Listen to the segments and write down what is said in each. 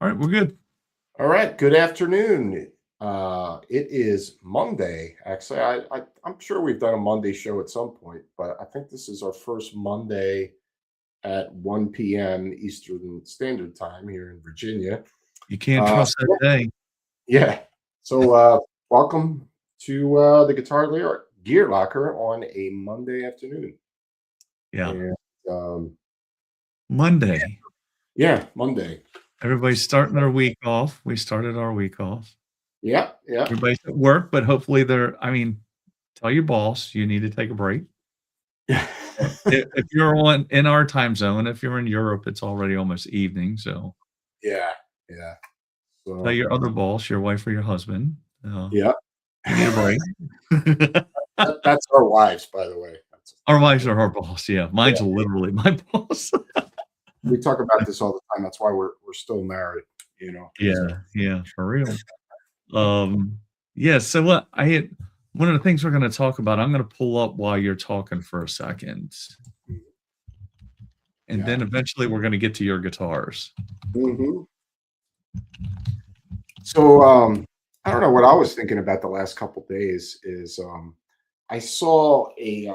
All right, we're good. All right. Good afternoon. It is Monday. Actually, I'm sure we've done a Monday show at some point, but I think this is our first Monday at 1 p.m. Eastern Standard Time here in Virginia. You can't Uh, trust that day. yeah. So, welcome to the Gear Locker on a Monday afternoon. Yeah. And Monday. yeah, Monday. Everybody's starting their week off. We started our week off. Yeah, yeah. Everybody's at work, but hopefully tell your boss you need to take a break. If you're in our time zone, if you're in Europe, it's already almost evening. So Yeah, yeah. tell So, your other boss, your wife or your husband, yeah. you need a break. That's our wives, by the way. Our wives are our boss. Yeah. Mine's Yeah, literally my boss. we talk about this all the time. That's why we're still married, you know. So Yeah. Yeah. For real. Um, yeah, so what I had one of the things we're gonna talk about, I'm gonna pull up while you're talking for a second, and yeah. then eventually we're gonna get to your guitars. hmm So I don't know what I was thinking about the last couple days is I saw a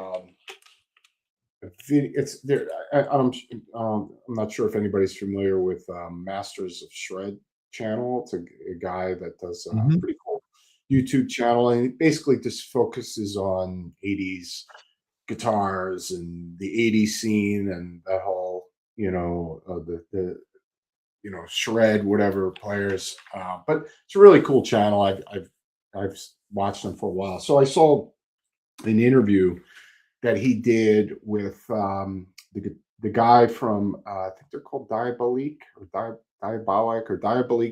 video. It's there. I'm not sure if anybody's familiar with Masters of Shred channel. It's a guy that does a Mhm. pretty cool YouTube channel, and he basically just focuses on 80s guitars and the 80s scene and that whole, the shred whatever players. But it's a really cool channel. I've watched them for a while. So I saw an interview that he did with the guy from I think they're called Diabolic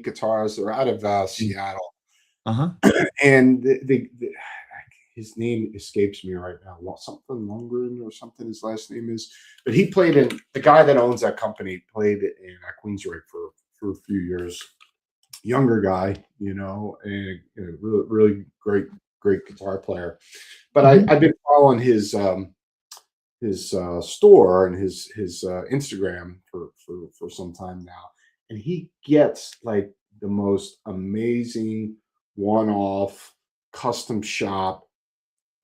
Guitars. They're out of Mm. Seattle, Uh-huh. and his name escapes me right now. Something Lundgren or something his last name is. But he played in the guy that owns that company played in Queensrÿche for a few years. Younger guy, and really really great guitar player. But Mhm. I've been following his store and his Instagram for some time now, and he gets like the most amazing one-off custom shop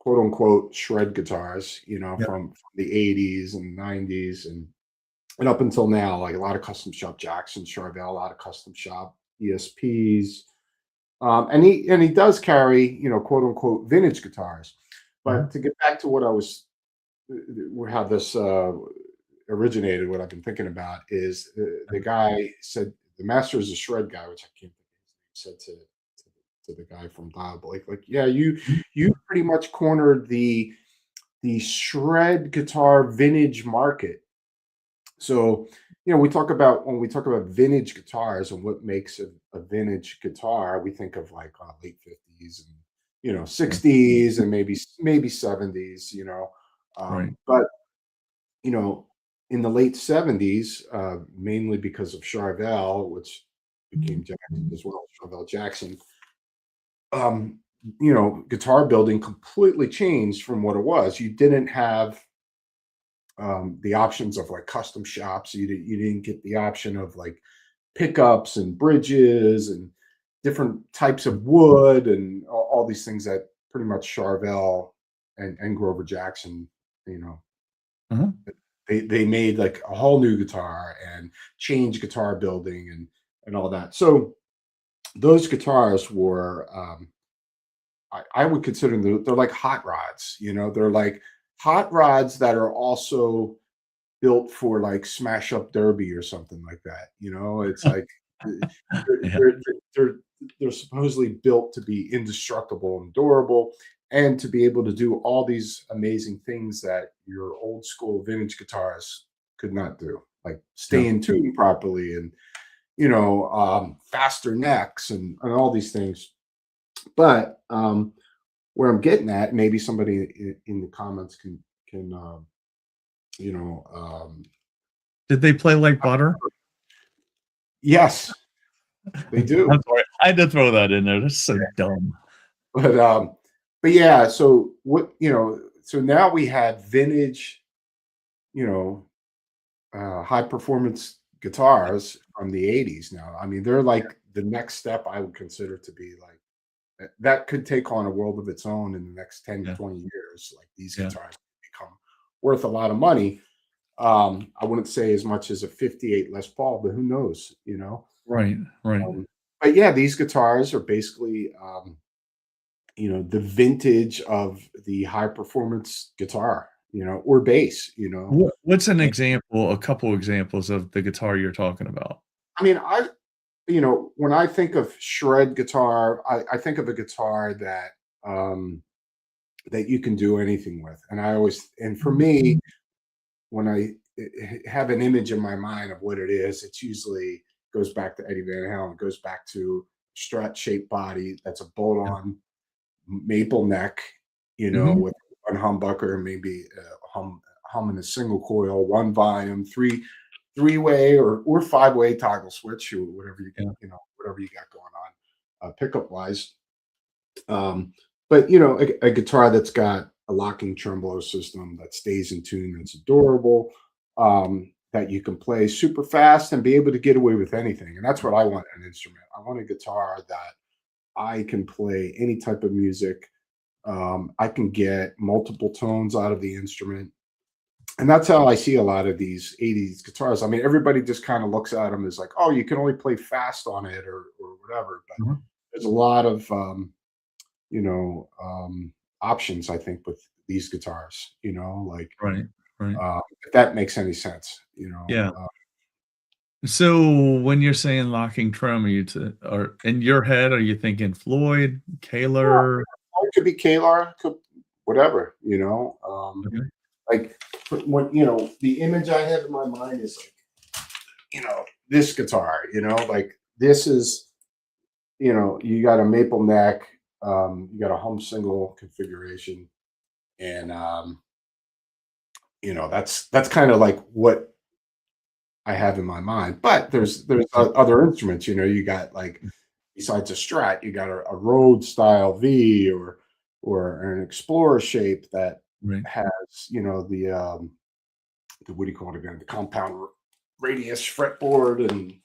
quote unquote shred guitars, Yep. from the 80s and 90s and up until now, like a lot of custom shop Jackson, Charvel, a lot of custom shop ESPs. And he does carry, quote unquote vintage guitars. But Mhm. to get back to what I was how this originated, what I've been thinking about is the guy said the master is a shred guy, which I can't think of his name, said to the guy from Dial Blake, like, yeah, Mhm. you pretty much cornered the shred guitar vintage market. So, we talk about when we talk about vintage guitars and what makes a vintage guitar, we think of like late 50s and Yeah. 60s and maybe 70s, Right. but you know, in the late 70s, mainly because of Charvel, which became Jackson as well, Charvel Jackson, um, guitar building completely changed from what it was. You didn't have the options of like custom shops. You didn't get the option of like pickups and bridges and different types of wood and all these things that pretty much Charvel and Grover Jackson, you know, Uh-huh. they made like a whole new guitar and changed guitar building and all that. So those guitars were I would consider them they're like hot rods, they're like hot rods that are also built for like smash up derby or something like that. It's like uh, they're Yeah. they're they're they're supposedly built to be indestructible and durable and to be able to do all these amazing things that your old school vintage guitars could not do, like Yeah. stay in tune properly and faster necks and all these things. But where I'm getting at, maybe somebody in the comments can you know um, Did they play like butter? yes, they do. I'm sorry. I had to throw that in there. That's so dumb. But yeah, so so now we have vintage, high performance guitars from the 80s now. I mean, they're like the next step I would consider to be like that could take on a world of its own in the next 10 to Yeah. 20 years. Like these Yeah. guitars become worth a lot of money. I wouldn't say as much as a 58 Les Paul, but who knows, you know? Right. Right. Um, but yeah, these guitars are basically, the vintage of the high performance guitar, or bass, What's an example, a couple examples of the guitar you're talking about? I mean, when I think of shred guitar, I think of a guitar that you can do anything with. And for me, when I have an image in my mind of what it is, it's usually goes back to Eddie Van Halen. It goes back to Strat shaped body that's a bolt Yeah. on maple neck, Mhm. with one humbucker, maybe hum in a single coil, one volume, three-way or five-way toggle switch, or whatever Yeah. whatever you got going on, pickup wise. But a guitar that's got a locking tremolo system that stays in tune, that's adorable, that you can play super fast and be able to get away with anything. And that's what I want in an instrument. I want a guitar that I can play any type of music. I can get multiple tones out of the instrument. And that's how I see a lot of these 80s guitars. I mean, everybody just kind of looks at them as like, oh, you can only play fast on it or whatever. But Mhm. there's a lot of you know, options, I think, with these guitars, like, Right. Right. if that makes any sense, Yeah. So when you're saying locking trem, are you or in your head, are you thinking Floyd, well, Kaylor? it could be Klar, could whatever, Okay. like the image I have in my mind is like, this guitar, like this is, you got a maple neck, you got a hum single configuration, and that's kind of like what I have in my mind. But there's other instruments, you got like besides a Strat, you got a Rhodes style V or an Explorer shape that Right. has, the what do you call it again? The compound radius fretboard and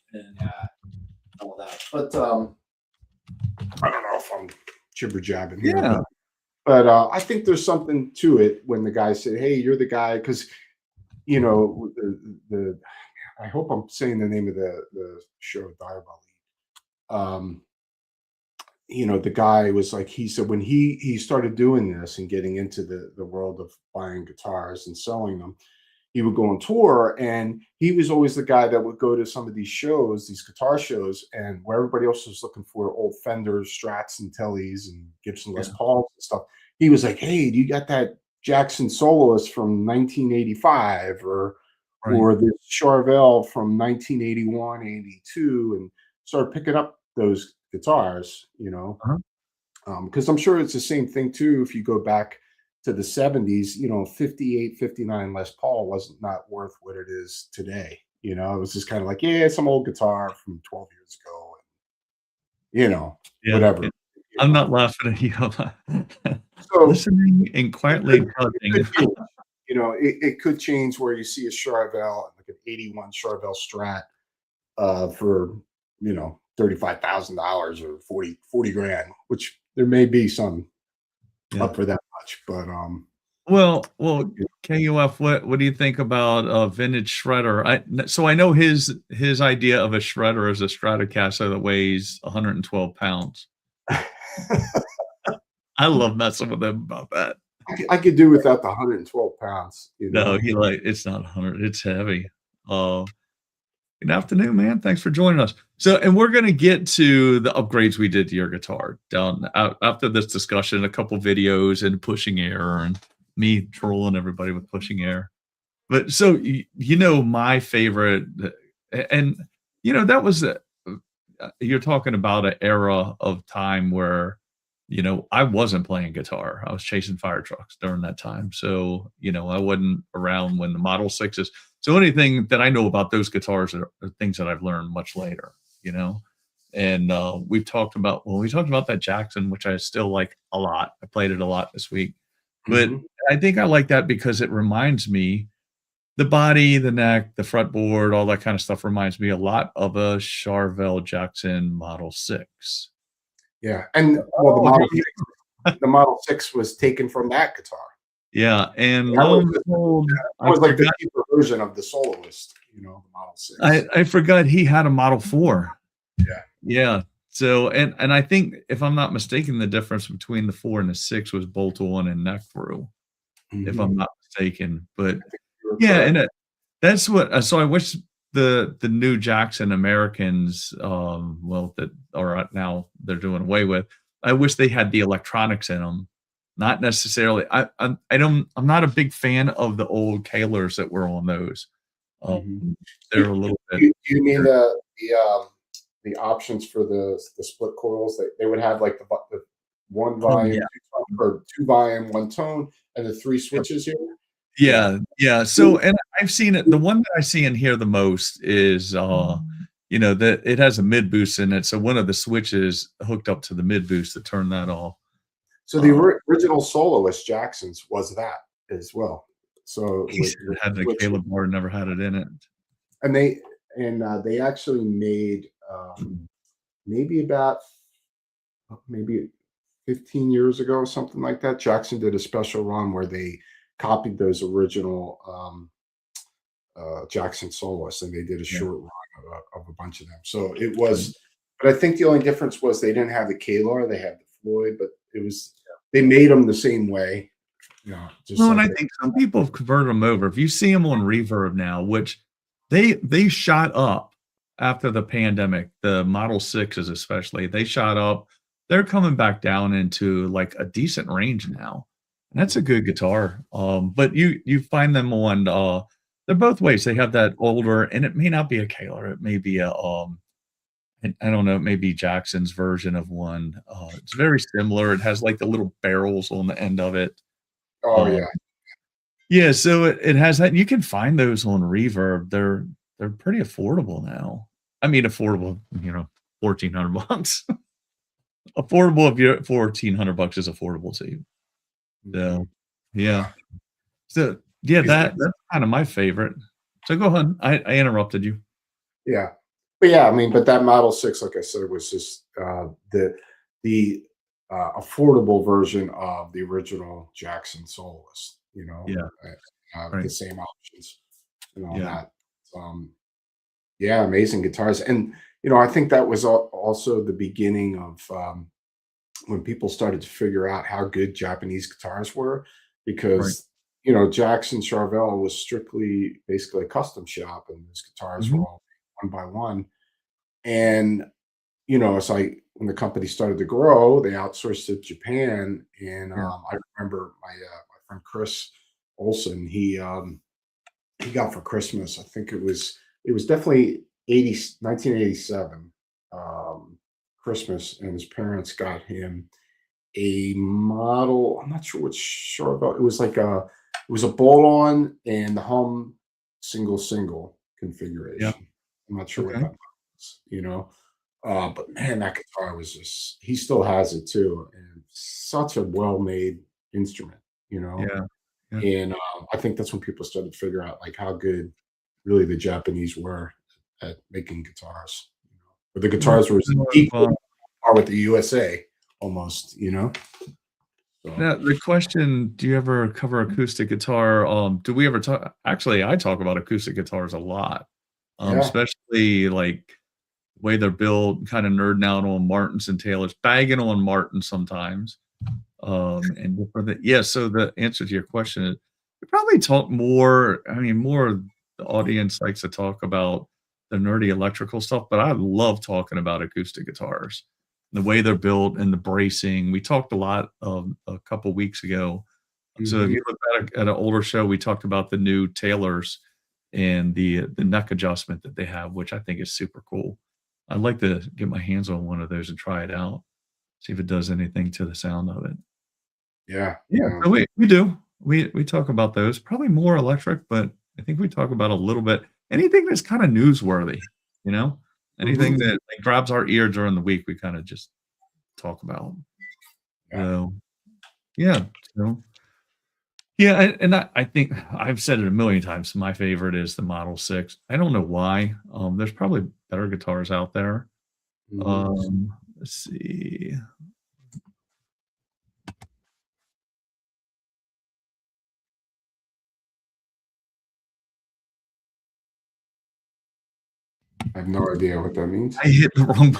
all that. But I don't know if I'm jibber jabbing here, Yeah. but I think there's something to it when the guy said, "Hey, you're the guy," because the I hope I'm saying the name of the show, Diabolique. Um, the guy was like, he said when he started doing this and getting into the world of buying guitars and selling them, he would go on tour, and he was always the guy that would go to some of these shows, these guitar shows, and where everybody else was looking for old Fenders, Strats, and Tellys, and Gibson Les Yeah. Pauls and stuff. He was like, "Hey, do you got that Jackson Soloist from 1985 Right. or this Charvel from 1981, 82?" And started picking up those guitars, Uh-huh. because I'm sure it's the same thing too. If you go back to the 70s, 58, 59 Les Paul was not worth what it is today. It was just kind of like, yeah, some old guitar from 12 years ago, and, Yeah. whatever. Yeah. You I'm know. not laughing at you. So Listening and quietly it could judging. change. It could change where you see a Charvel, like an 81 Charvel Strat, for, $35,000 or 40 grand, which there may be some Yeah. up for that much, but Well, KUF, what do you think about a vintage shredder? So I know his idea of a shredder is a Stratocaster that weighs 112 pounds. I love messing with him about that. I could do without the 112 pounds, No, he like it's not 100, it's heavy. Uh, Good afternoon, man. Thanks for joining us. So, and we're gonna get to the upgrades we did to your guitar down after this discussion, a couple videos and pushing air and me trolling everybody with pushing air. But so my favorite, and that was you're talking about an era of time where I wasn't playing guitar. I was chasing fire trucks during that time. So I wasn't around when the Model Sixes. So anything that I know about those guitars are things that I've learned much later. You know, and we talked about that Jackson, which I still like a lot. I played it a lot this week, but Mhm. I think I like that because it reminds me the body, the neck, the fretboard, all that kind of stuff reminds me a lot of a Charvel Jackson Model 6. Yeah, and well, Oh, here we The Model 6 was taken from that guitar. Yeah, and That lo was and behold, that was like the cheaper version of the Soloist, the Model 6. I forgot he had a Model 4. Yeah. Yeah. So, and I think if I'm not mistaken, the difference between the 4 and the 6 was bolt on and neck through, if I'm Mhm. not mistaken. But I think you were yeah, and correct. that's what so I wish the new Jackson Americans, well, that are now they're doing away with. I wish they had the electronics in them. Not necessarily. I'm not a big fan of the old Kahlers that were on those. Mhm. They're a little bit Do you mean weird. the options for the split coils? They would have, like, the 1 Oh, yeah. volume, 2 tone or 2 volume, 1 tone, and the 3 switches here? Yeah. Yeah, yeah, so and I've seen it the one that I see and hear the most is, that it has a mid boost in it, so one of the switches hooked up to the mid boost to turn that off. So the Uh, original Soloist Jacksons was that as well. So he said with it had the switch Caleb bar, never had it in it. and they actually made, maybe about maybe 15 years ago or something like that, Jackson did a special run where they copied those original, Jackson Soloists, and they did a Yeah, short run of a bunch of them. So it was but I think the only difference was they didn't have the Kalar, they had the Floyd, but it was they made them the same way, just no, and like I they think some people have converted them over. If you see them on Reverb now, which they shot up after the pandemic, the Model 6s especially, they shot up. They're coming back down into, like, a decent range now, and that's a good guitar, but you find them on, they're both ways. They have that older and it may not be a Kahler, it may be a, I don't know, it may be Jackson's version of one, it's very similar. It has, like, the little barrels on the end of it, Oh, uh yeah. yeah, so it has that you can find those on Reverb. They're pretty affordable now. I mean, affordable, 1,400 bucks. Affordable if you're 1,400 bucks is affordable to you. Mhm. So, yeah. Yeah. So, yeah, Is there that's kinda my favorite. So go ahead. I interrupted you. Yeah. But, yeah, I mean, but that Model 6, like I said, was just, the, affordable version of the original Jackson Soloist, Yeah, the right. same options and all Yeah, that. Yeah, amazing guitars, and, I think that was also the beginning of, when people started to figure out how good Japanese guitars were right. because, Jackson Charvel was strictly basically a custom shop, and his guitars were Mhm. all one by one. And, it's like when the company started to grow, they outsourced to Japan. And Yeah, I remember my friend Chris Olson, he got for Christmas, I think it was definitely 1987 Christmas, and his parents got him a model. I'm not sure what sure about. It was a bolt on and the hum single yeah, configuration. I'm not sure what okay. that was. But man, that guitar was just he still has it too, and such a well-made instrument, you know. Yeah, yeah. And I think that's when people started to figure out like how good really the Japanese were at making guitars. But the Well, guitars were you know equal what, par with the USA almost. So now the question, do you ever cover acoustic guitar? Do we ever talk actually, I talk about acoustic guitars a lot, yeah. especially, like, the way they're built, kinda nerding out on Martins and Taylors, bagging on Martin sometimes, and different yeah, so the answer to your question is, we probably talk more I mean, more of the audience likes to talk about the nerdy electrical stuff, but I love talking about acoustic guitars, the way they're built and the bracing. We talked a lot, a couple weeks ago. So if Mhm. you look back at an older show, we talked about the new Taylors and the neck adjustment that they have, which I think is super cool. I'd like to get my hands on one of those and try it out, see if it does anything to the sound of it. Yeah, Yeah, yeah. so we do. We talk about those, probably more electric, but I think we talk about a little bit anything that's kinda newsworthy, you know? Anything Mhm. that, like, grabs our ear during the week, we kinda just talk about. Yeah. So, yeah, so Yeah, and I think I've said it a million times. My favorite is the Model 6. I don't know why. There's probably better guitars out there. Mhm. Let's see. I have no idea what that means. I hit the wrong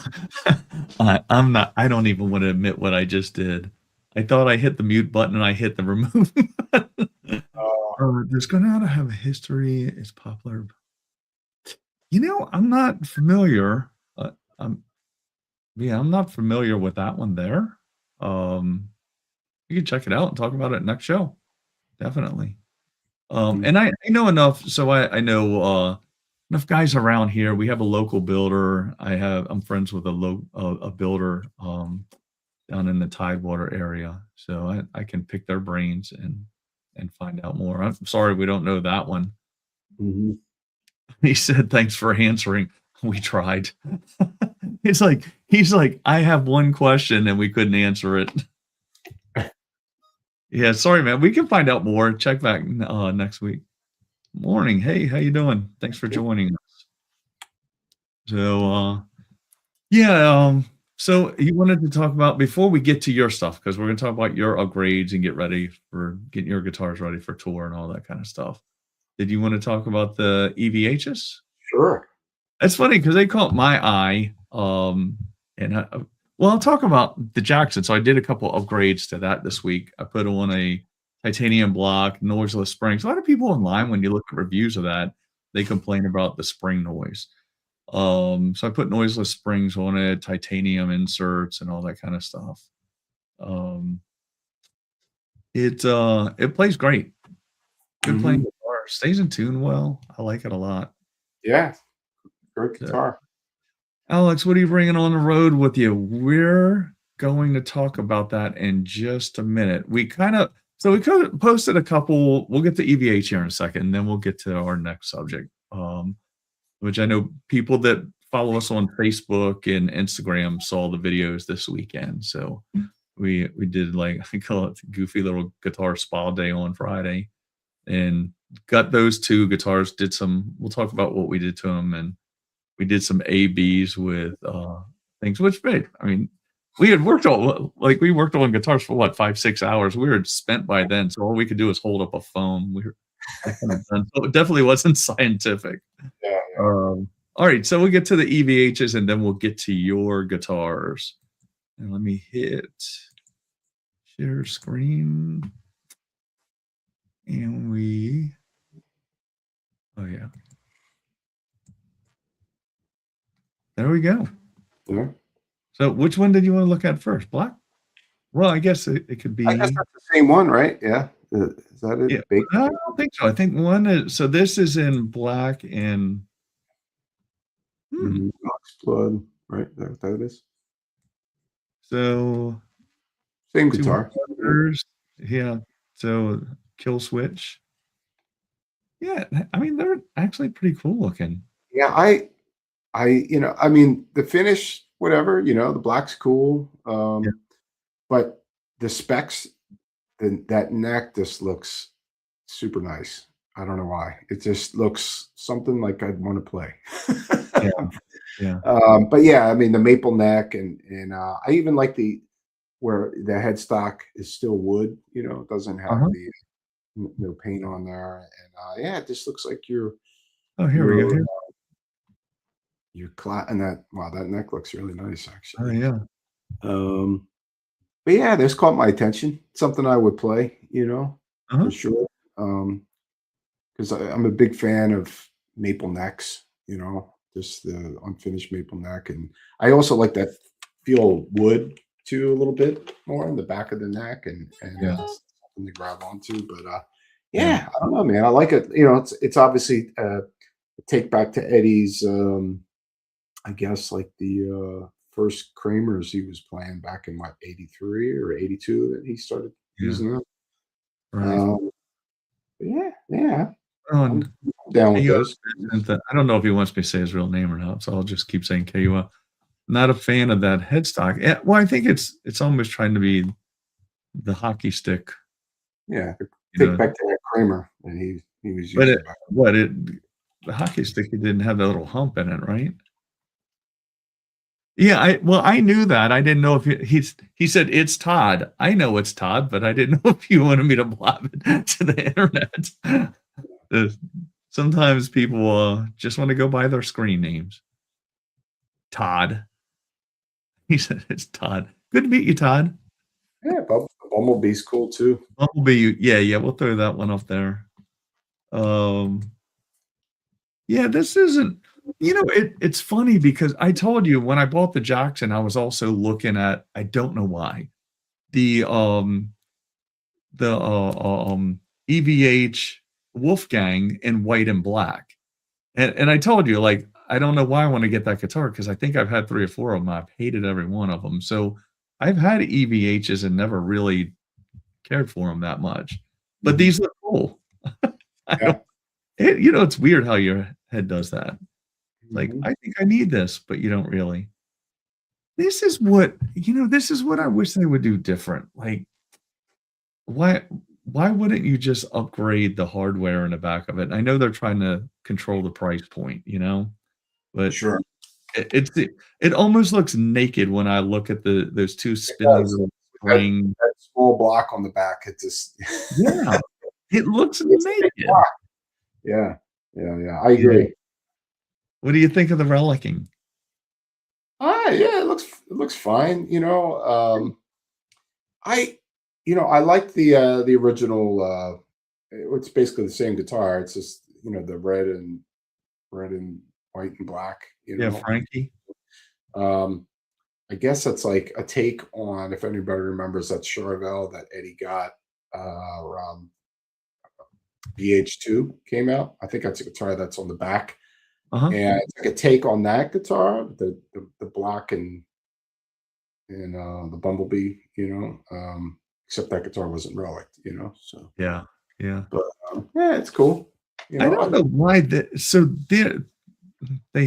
I'm not I don't even wanna admit what I just did. I thought I hit the mute button and I hit the remove button. Does Granada have a history? It's popular. I'm not familiar. I'm Yeah, I'm not familiar with that one there. Um, you can check it out and talk about it next show. Definitely. Mhm. And I know enough, so I know enough guys around here. We have a local builder. I'm friends with a builder down in the Tidewater area, so I can pick their brains and find out more. I'm sorry we don't know that one. Mhm. He said, "Thanks for answering. We tried." He's like, "I have one question and we couldn't answer it." Yeah, sorry, man. We can find out more. Check back next week. Morning. Hey, how you doing? Thanks for joining us. So, yeah, so you wanted to talk about before we get to your stuff, because we're gonna talk about your upgrades and get ready for getting your guitars ready for tour and all that kind of stuff. Did you want to talk about the EVHs? Sure. That's funny because they caught my eye. And well, I'll talk about the Jackson. So I did a couple upgrades to that this week. I put on a titanium block, noiseless springs. A lot of people online, when you look at reviews of that, they complain about the spring noise. So I put noiseless springs on it, titanium inserts, and all that kind of stuff. Um, it plays great. Good playing Mhm. guitar. Stays in tune well. I like it a lot. Yeah, great So, guitar. Alex, what are you bringing on the road with you? We're going to talk about that in just a minute. We posted a couple. We'll get to EVH here in a second, and then we'll get to our next subject, which I know people that follow us on Facebook and Instagram saw the videos this weekend. So we did, like, I call it goofy little guitar spa day on Friday, and got those two guitars. We'll talk about what we did to them, and we did some ABs with things, which made, I mean, we worked on guitars for what, 5, 6 hours. We were spent by then, so all we could do is hold up a phone. We were kind of done. So it definitely wasn't scientific. Yeah, yeah. All right, so we'll get to the EVHs and then we'll get to your guitars. And let me hit share screen. And oh yeah, there we go. Yeah. So which one did you want to look at first? Black? Well, I guess it could I guess be. that's the same one, right? Yeah. Is that Yeah, it? Bacon? I don't think so. I think one is, so this is in black and hmm, Mhm. Ox blood, right? Is that what that is? so Same two guitar. Yeah. others. Yeah. So kill switch. Yeah, I mean they're actually pretty cool looking. Yeah, I mean, the finish, whatever, the black's cool. Yeah. But the specs, that neck just looks super nice. I don't know why. It just looks something like I'd want to play. Yeah. Yeah. But yeah, I mean the maple neck and I even like the where the headstock is still wood. It doesn't have Uh-huh. the no paint on there, and yeah, it just looks like Oh, here we go. you're Here. and that wow, that neck looks really nice Oh actually. yeah. Um, but yeah, this caught my attention. Something I would play, Uh-huh. for sure. Um, because I'm a big fan of maple necks, just the unfinished maple neck, and I also like that feel of wood too a little bit more in the back of the neck, and Yeah. something to grab onto. But Yeah. yeah, I don't know, man. I like it. It's obviously a take back to Eddie's. I guess like the first Kramers he was playing back in what 83 or 82 that he started Yeah. using them. Right. Um, but yeah, yeah, Oh, I'm and down with KUF those. isn't I don't know if he wants me to say his real name or not, so I'll just keep saying KUF. Not a fan of that headstock. Well, I think it's almost trying to be the hockey stick. Yeah, You think know, back to that Kramer that he was but it using back. what it the hockey stick, it didn't have that little hump in it, right? Yeah, I knew that. I didn't know if he said it's Todd. I know it's Todd, but I didn't know if you wanted me to blab it to the internet. Uh, Sometimes people just want to go by their screen names. Todd. He said it's Todd. Good to meet you, Todd. Yeah, Bumblebee's cool too. Bumblebee. Yeah, yeah, we'll throw that one up there. Um, yeah, this isn't. It's funny because I told you when I bought the Jackson, I was also looking at. I don't know why the EVH Wolfgang in white and black. And I told you, like, I don't know why I want to get that guitar because I think I've had 3 or 4 of them. I've hated every one of them. So I've had EVHs and never really cared for them that much. But Mhm. these look cool. I Yeah. don't, it's weird how your head does that. Like, Mhm. I think I need this, but you don't really. This is what I wish they would do different. Like, why why wouldn't you just upgrade the hardware in the back of it? I know they're trying to control the price point, but Sure. it almost looks naked when I look at those 2 It spindly does. little That spring. that small block on the back, it just Yeah, it looks it's a big naked. block. Yeah. Yeah, yeah. I Yeah. agree. What do you think of the relicking? Yeah, it looks fine. I I like the original it's basically the same guitar. It's just, the red and white and black, you Yeah, know. Frankie? Um I guess that's like a take on, if anybody remembers, that Charvel that Eddie got around BH2 came out. I think that's a guitar that's on the back. Uh-huh. And it's like a take on that guitar, the black and the Bumblebee, except that guitar wasn't relic. So, Yeah, yeah. but yeah, it's cool. I don't know why they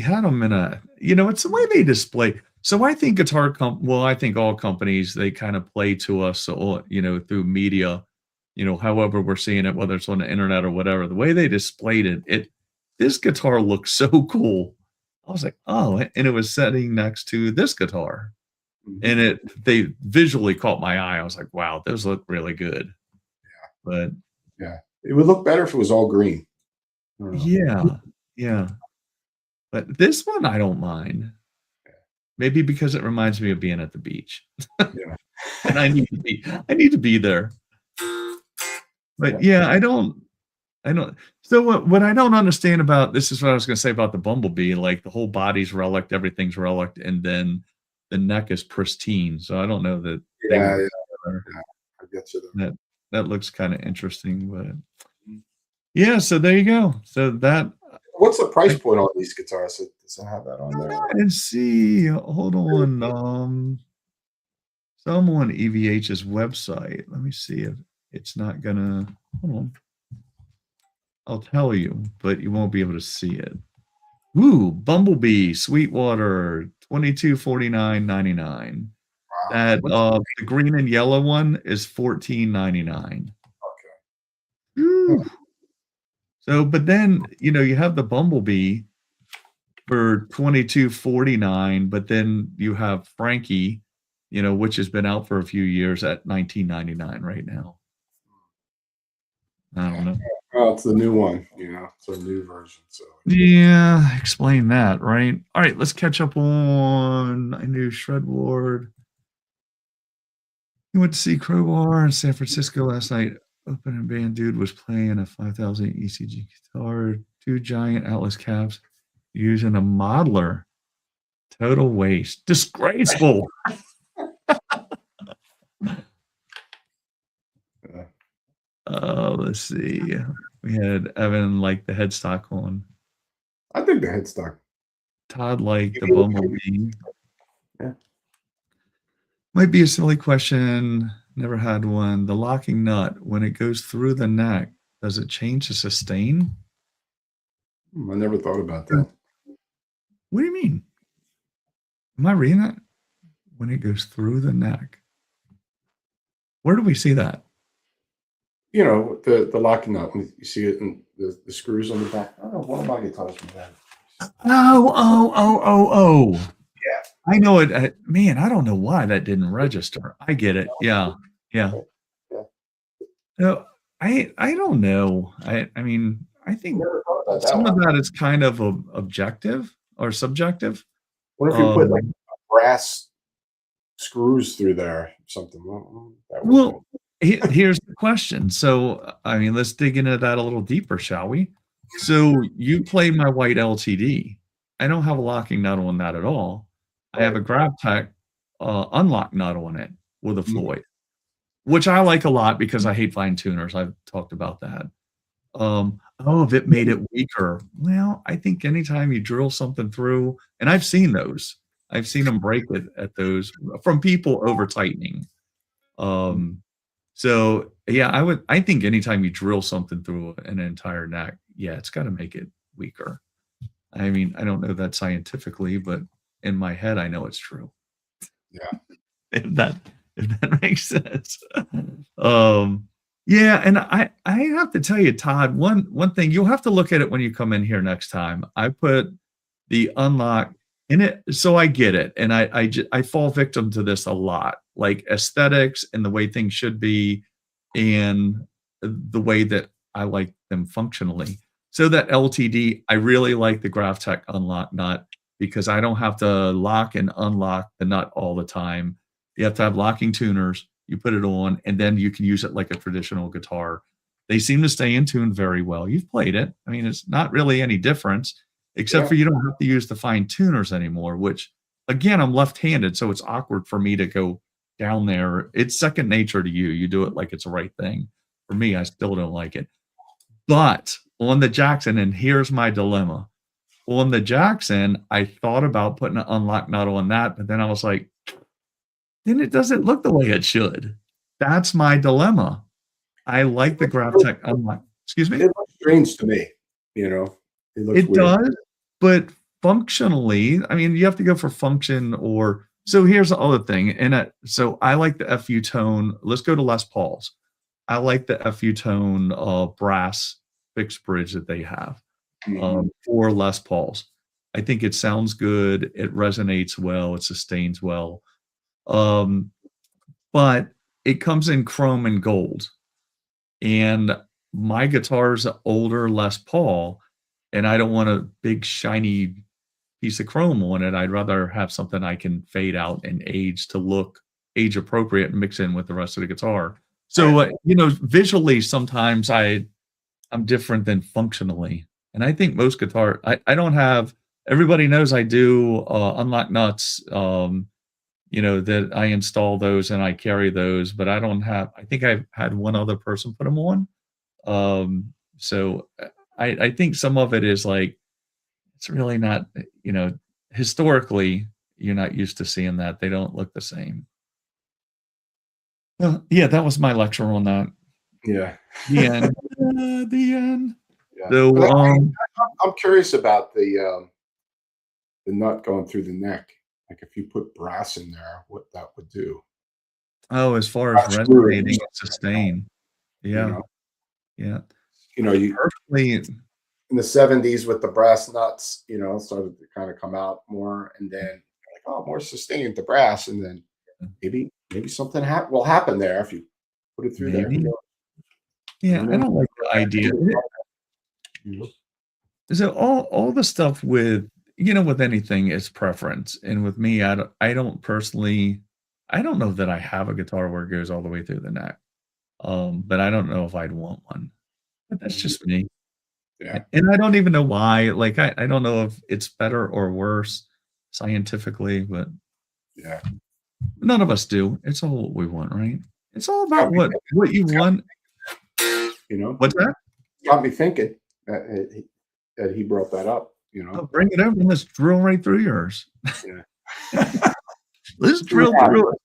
had them in it's the way they display. So I think I think all companies, they kind of play to us, through media, however we're seeing it, whether it's on the internet or whatever. The way they displayed this guitar looks so cool. I was like, oh, and it was sitting next to this guitar, and Mhm. they visually caught my eye. I was like, wow, those look really good. But Yeah, it would look better if it was all green. I don't know. yeah, yeah. But this one I don't mind. Maybe because it reminds me of being at the beach, Yeah, and I need to be there. But yeah. yeah, I don't so what I don't understand about this is what I was gonna say about the Bumblebee, like, the whole body's relic, everything's relic, and then the neck is pristine, so I don't know that they Yeah, work yeah, together. yeah. I get you there. That that looks kinda interesting, but Mhm. yeah, so there you go. So that What's the price I point on these guitars? Does it have that on don't there? know, and see, hold on, so I'm on EVH's website. Let me see if it's not gonna hold on. I'll tell you, but you won't be able to see it. Ooh, Bumblebee, Sweetwater, 2249.99. Wow. That the green and yellow one is 14.99. Okay. Huh. Ooh. So, but then, you have the Bumblebee for 22.49, but then you have Frankie, which has been out for a few years at 19.99 right now. I don't know. Well, it's the new one. It's a new version. So Yeah, explain that, right? All right, let's catch up on I knew Shred Ward. He went to see Crowbar in San Francisco last night. Opening band dude was playing a 5000 ECG guitar, 2 giant Atlas cabs, using a modeler. Total waste. Disgraceful. uh, Let's see. We had Evan like the headstock on. I think the headstock. Todd like the You mean- Bumblebee. Yeah. Might be a silly question. Never had one. The locking nut, when it goes through the neck, does it change the sustain? I never thought about that. What do you mean? Am I reading that? When it goes through the neck. Where do we see that? you know, the locking nut. You see it in the screws on the back. I don't know. One of my guitars from that. Oh. Yeah. I know it. Man, I don't know why that didn't register. I get it. Yeah. Yeah. Yeah. No, I don't know. I mean, I think Never thought about that some of one. that is kind of objective or subjective. What if you put like Um, brass screws through there? Something. Well, that would well, do. here's the question. So, I mean, let's dig into that a little deeper, shall we? So, you played my white LTD. I don't have a locking nut on that at all. I have Right. a GravTech unlock nut on it with a Mhm. Floyd, which I like a lot because I hate fine tuners. I've talked about that. Oh, if it made it weaker. Well, I think anytime you drill something through, and I've seen those. I've seen them break it at those from people over tightening. Um, so yeah, I think anytime you drill something through an entire neck, yeah, it's got to make it weaker. I mean, I don't know that scientifically, but in my head, I know it's true. Yeah. If that if that makes sense. Um, yeah, and I have to tell you, Todd, one thing you'll have to look at it when you come in here next time. I put the unlock in it, so I get it, and I fall victim to this a lot, like aesthetics and the way things should be, and the way that I like them functionally. So that LTD, I really like the GravTech unlock nut because I don't have to lock and unlock the nut all the time. You have to have locking tuners. You put it on, and then you can use it like a traditional guitar. They seem to stay in tune very well. You've played it. I mean, it's not really any difference, except Yeah. for you don't have to use the fine tuners anymore, which again, I'm left-handed, so it's awkward for me to go down there. It's second nature to you. You do it like it's the right thing. For me, I still don't like it. But on the Jackson, and here's my dilemma. On the Jackson, I thought about putting an unlock nut on that, but then I was like, then it doesn't look the way it should. That's my dilemma. I like the GravTech unlock. Excuse me? It looks strange to me. You know, it looks It weird. does, but functionally, I mean, you have to go for function or so here's the other thing, and so I like the FU tone. Let's go to Les Pauls. I like the FU tone brass fixed bridge that they have Mhm. for Les Pauls. I think it sounds good. It resonates well. It sustains well. Um, but it comes in chrome and gold. And my guitar's a older Les Paul, and I don't want a big shiny piece of chrome on it. I'd rather have something I can fade out and age to look age appropriate and mix in with the rest of the guitar. So, Right. visually, sometimes I'm different than functionally. And I think most guitar, I don't have, everybody knows I do unlock nuts, that I install those and I carry those, but I don't have, I think I've had one other person put them on. So I think some of it is like, it's really not, historically, you're not used to seeing that. They don't look the same. Yeah, that was my lecture on that. Yeah. The end. The end. Yeah. But So, I'm curious about the nut going through the neck. Like if you put brass in there, what that would do. oh, as far as Brass screws or resonating and something like that, sustain, you yeah, know? yeah. You know, you Personally, in the 70s with the brass nuts, started to kind of come out more, and then like, oh, more sustained the brass, and then maybe something will happen there if you put it through there. maybe, Who yeah, I knows? don't like the idea. You know? So all the stuff with with anything is preference, and with me, I don't personally, I don't know that I have a guitar where it goes all the way through the neck. But I don't know if I'd want one. But that's Mhm. just me. Yeah, And I don't even know why. Like I don't know if it's better or worse scientifically, but yeah. none of us do. It's all what we want, right? It's all Got about me what you want. thinking, What's that? got me thinking that he brought that up. Oh, bring it over and let's drill right through yours. Yeah. Let's drill through it.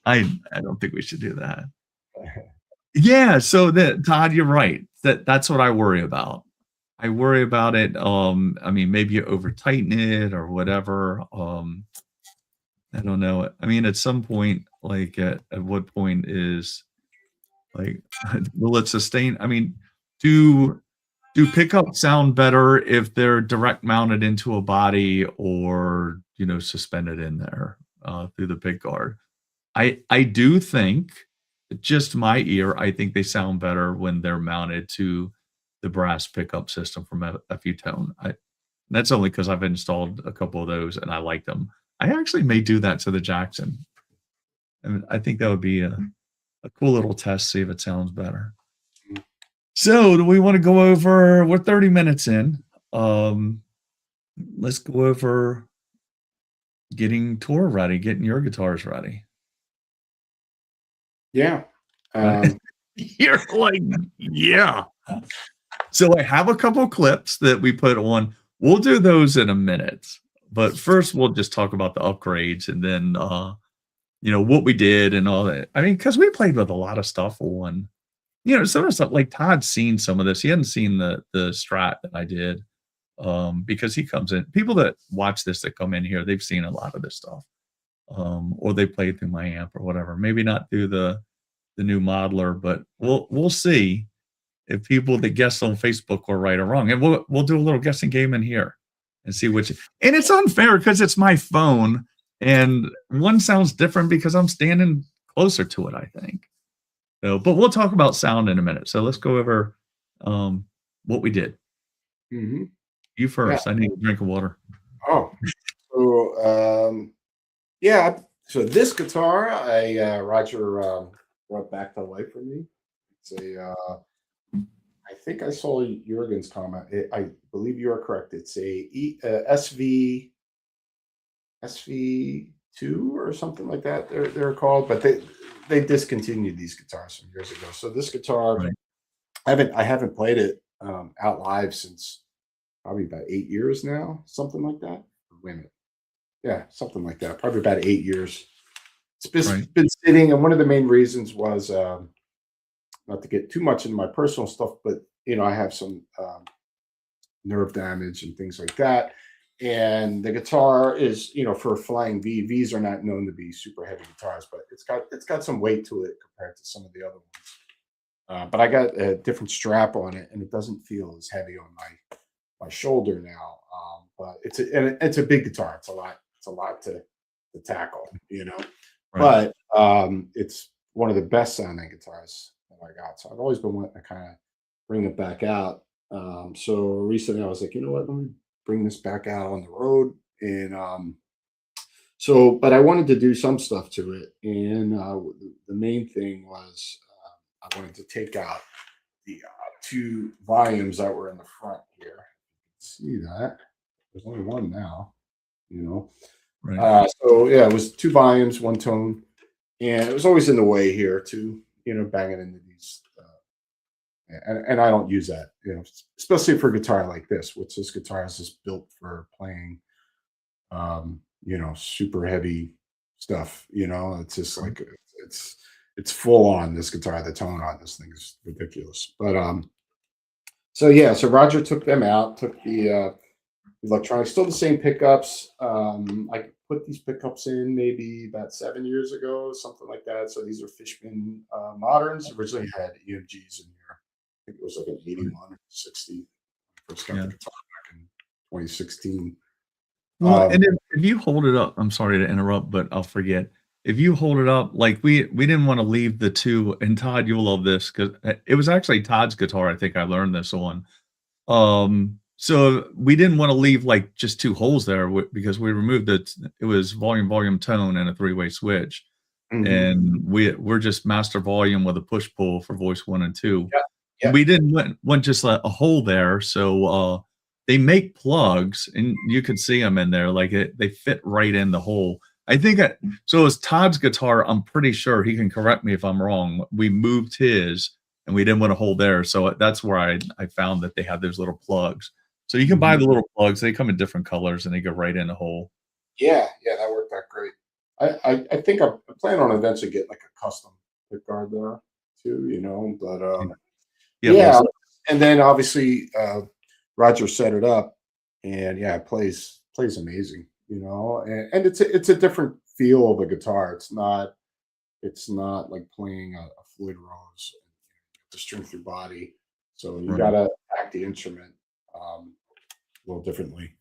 I don't think we should do that. Yeah, so that Todd, you're right. That's what I worry about. I worry about it. I mean, maybe you over tighten it or whatever. I don't know. I mean, at some point, like at what point is Like, will it sustain? I mean, do pickups sound better if they're direct mounted into a body or suspended in there through the pick guard? I do think, just my ear, I think they sound better when they're mounted to the brass pickup system from FU-Tone. That's only because I've installed a couple of those and I like them. I actually may do that to the Jackson. And I think that would be a cool little test, see if it sounds better. So, do we want to go over? We're 30 minutes in. Let's go over getting tour ready, getting your guitars ready. Yeah. You're like, yeah. So I have a couple clips that we put on. We'll do those in a minute. But first, we'll just talk about the upgrades and then, what we did and all that. I mean, because we played with a lot of stuff on, some of the stuff, like Todd's seen some of this. He hadn't seen the Strat that I did because he comes in. People that watch this that come in here, they've seen a lot of this stuff. Or they played through my amp or whatever. Maybe not through the new modeler, but we'll see if people that guess on Facebook are right or wrong. And we'll do a little guessing game in here and see which. And it's unfair because it's my phone and one sounds different because I'm standing closer to it, I think. So, but we'll talk about sound in a minute. So let's go over what we did. Mm-hmm. You first. Yeah. I need a drink of water. Oh, so yeah. So this guitar, Roger brought back to life for me. It's a. I think I saw Jurgen's comment. I believe you are correct. It's a SV2 or something like that. They're called, but they discontinued these guitars some years ago. So this guitar, right. I haven't played it out live since probably about 8 years now, something like that. Wait a minute. Yeah, something like that. Probably about 8 years. It's been sitting, and one of the main reasons was not to get too much into my personal stuff, but I have some nerve damage and things like that. And the guitar is, for a flying V. Vs are not known to be super heavy guitars, but it's got some weight to it compared to some of the other ones. But I got a different strap on it, and it doesn't feel as heavy on my shoulder now. But it's a big guitar. It's a lot to tackle, Right. But it's one of the best sounding guitars that I got. So I've always been wanting to kind of bring it back out. So recently I was like, you know what, let me bring this back out on the road. And but I wanted to do some stuff to it. And the main thing was I wanted to take out the 2 volumes that were in the front here. See that? There's only one now, Right. So yeah, it was 2 volumes, 1 tone, and it was always in the way here to banging into these. And I don't use that, especially for a guitar like this, which this guitar is just built for playing, super heavy stuff. It's just like it's full on this guitar. The tone on this thing is ridiculous. But so yeah, so Roger took them out, took the electronics, still the same pickups. I put these pickups in maybe about 7 years ago, something like that. So these are Fishman Moderns. Originally had EMGs in here. I think it was like an 81 or 60. First got the guitar back in 2016. Well, and if you hold it up, I'm sorry to interrupt, but I'll forget. If you hold it up, like we didn't want to leave the 2, and Todd, you'll love this because it was actually Todd's guitar. I think I learned this on. So we didn't want to leave like just 2 holes there because we removed it. It was volume, tone, and a 3-way switch. Mm-hmm. And we're just master volume with a push pull for voice 1 and 2. Yeah. Yeah. We didn't want just a hole there. So they make plugs, and you could see them in there. Like they fit right in the hole. I think so. It's Todd's guitar. I'm pretty sure he can correct me if I'm wrong. We moved his, and we didn't want a hole there. So that's where I found that they had those little plugs. So you can buy the little plugs. They come in different colors, and they go right in the hole. Yeah, that worked out great. I think I plan on eventually get like a custom pick guard there too, but yeah. And then obviously Roger set it up, and yeah, it plays amazing, and it's a different feel of a guitar. It's not like playing a Floyd Rose, the string through body. So you Right. gotta act the instrument a little differently.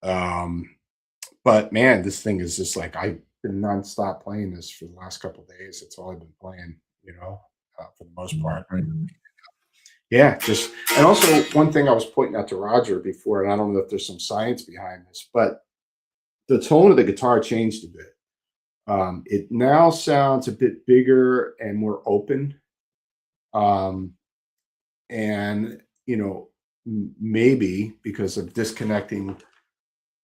Um, but man, this thing is just like I've been nonstop playing this for the last couple of days. It's all I've been playing, for the most part. Right. Yeah, just and also one thing I was pointing out to Roger before, and I don't know if there's some science behind this, but the tone of the guitar changed a bit. It now sounds a bit bigger and more open. Um, and maybe because of disconnecting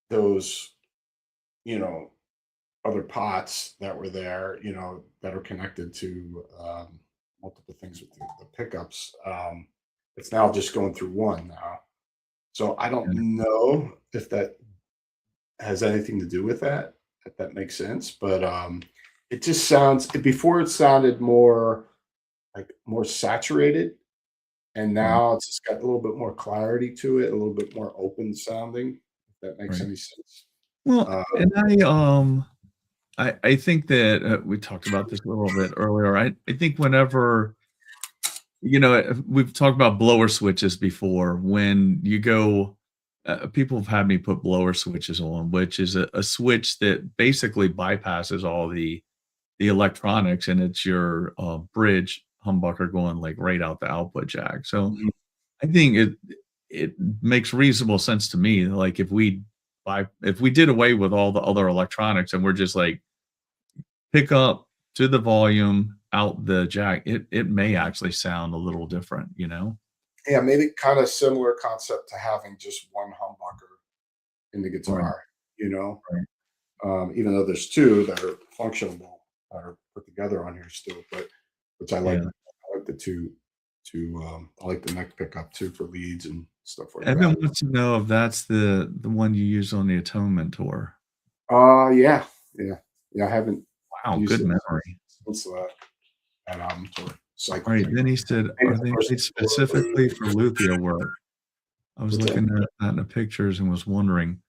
those, you know, other pots that were there, that are connected to multiple things with the pickups. It's now just going through one now. So I don't Yeah. know if that has anything to do with that, if that makes sense. But it just sounds before it sounded more like more saturated, and Right. now it's just got a little bit more clarity to it, a little bit more open sounding, if that makes Right. any sense. Well, Uh, and I think that we talked about this a little bit earlier. I think whenever we've talked about blower switches before. When you go, people have had me put blower switches on, which is a switch that basically bypasses all the electronics, and it's your bridge humbucker going like right out the output jack. So mhm. I think it makes reasonable sense to me. Like if we did away with all the other electronics and we're just like pick up to the volume, out the jack, it may actually sound a little different, you know? Yeah, maybe kind of similar concept to having just one humbucker in the Right, guitar, you know, right. even though there's two that are functional that are put together on here still, but which I like. Yeah. I like the two. I like the neck pickup too for leads and stuff like Evan that. wants to know if that's the one you used on the Atonement tour. Yeah, yeah, yeah. I haven't Wow, used good it memory. since that album tour cycle Right, thing. then he said, I think "Are the they first made tour. specifically for luthier work?" I was What's that? looking at that in the pictures and was wondering,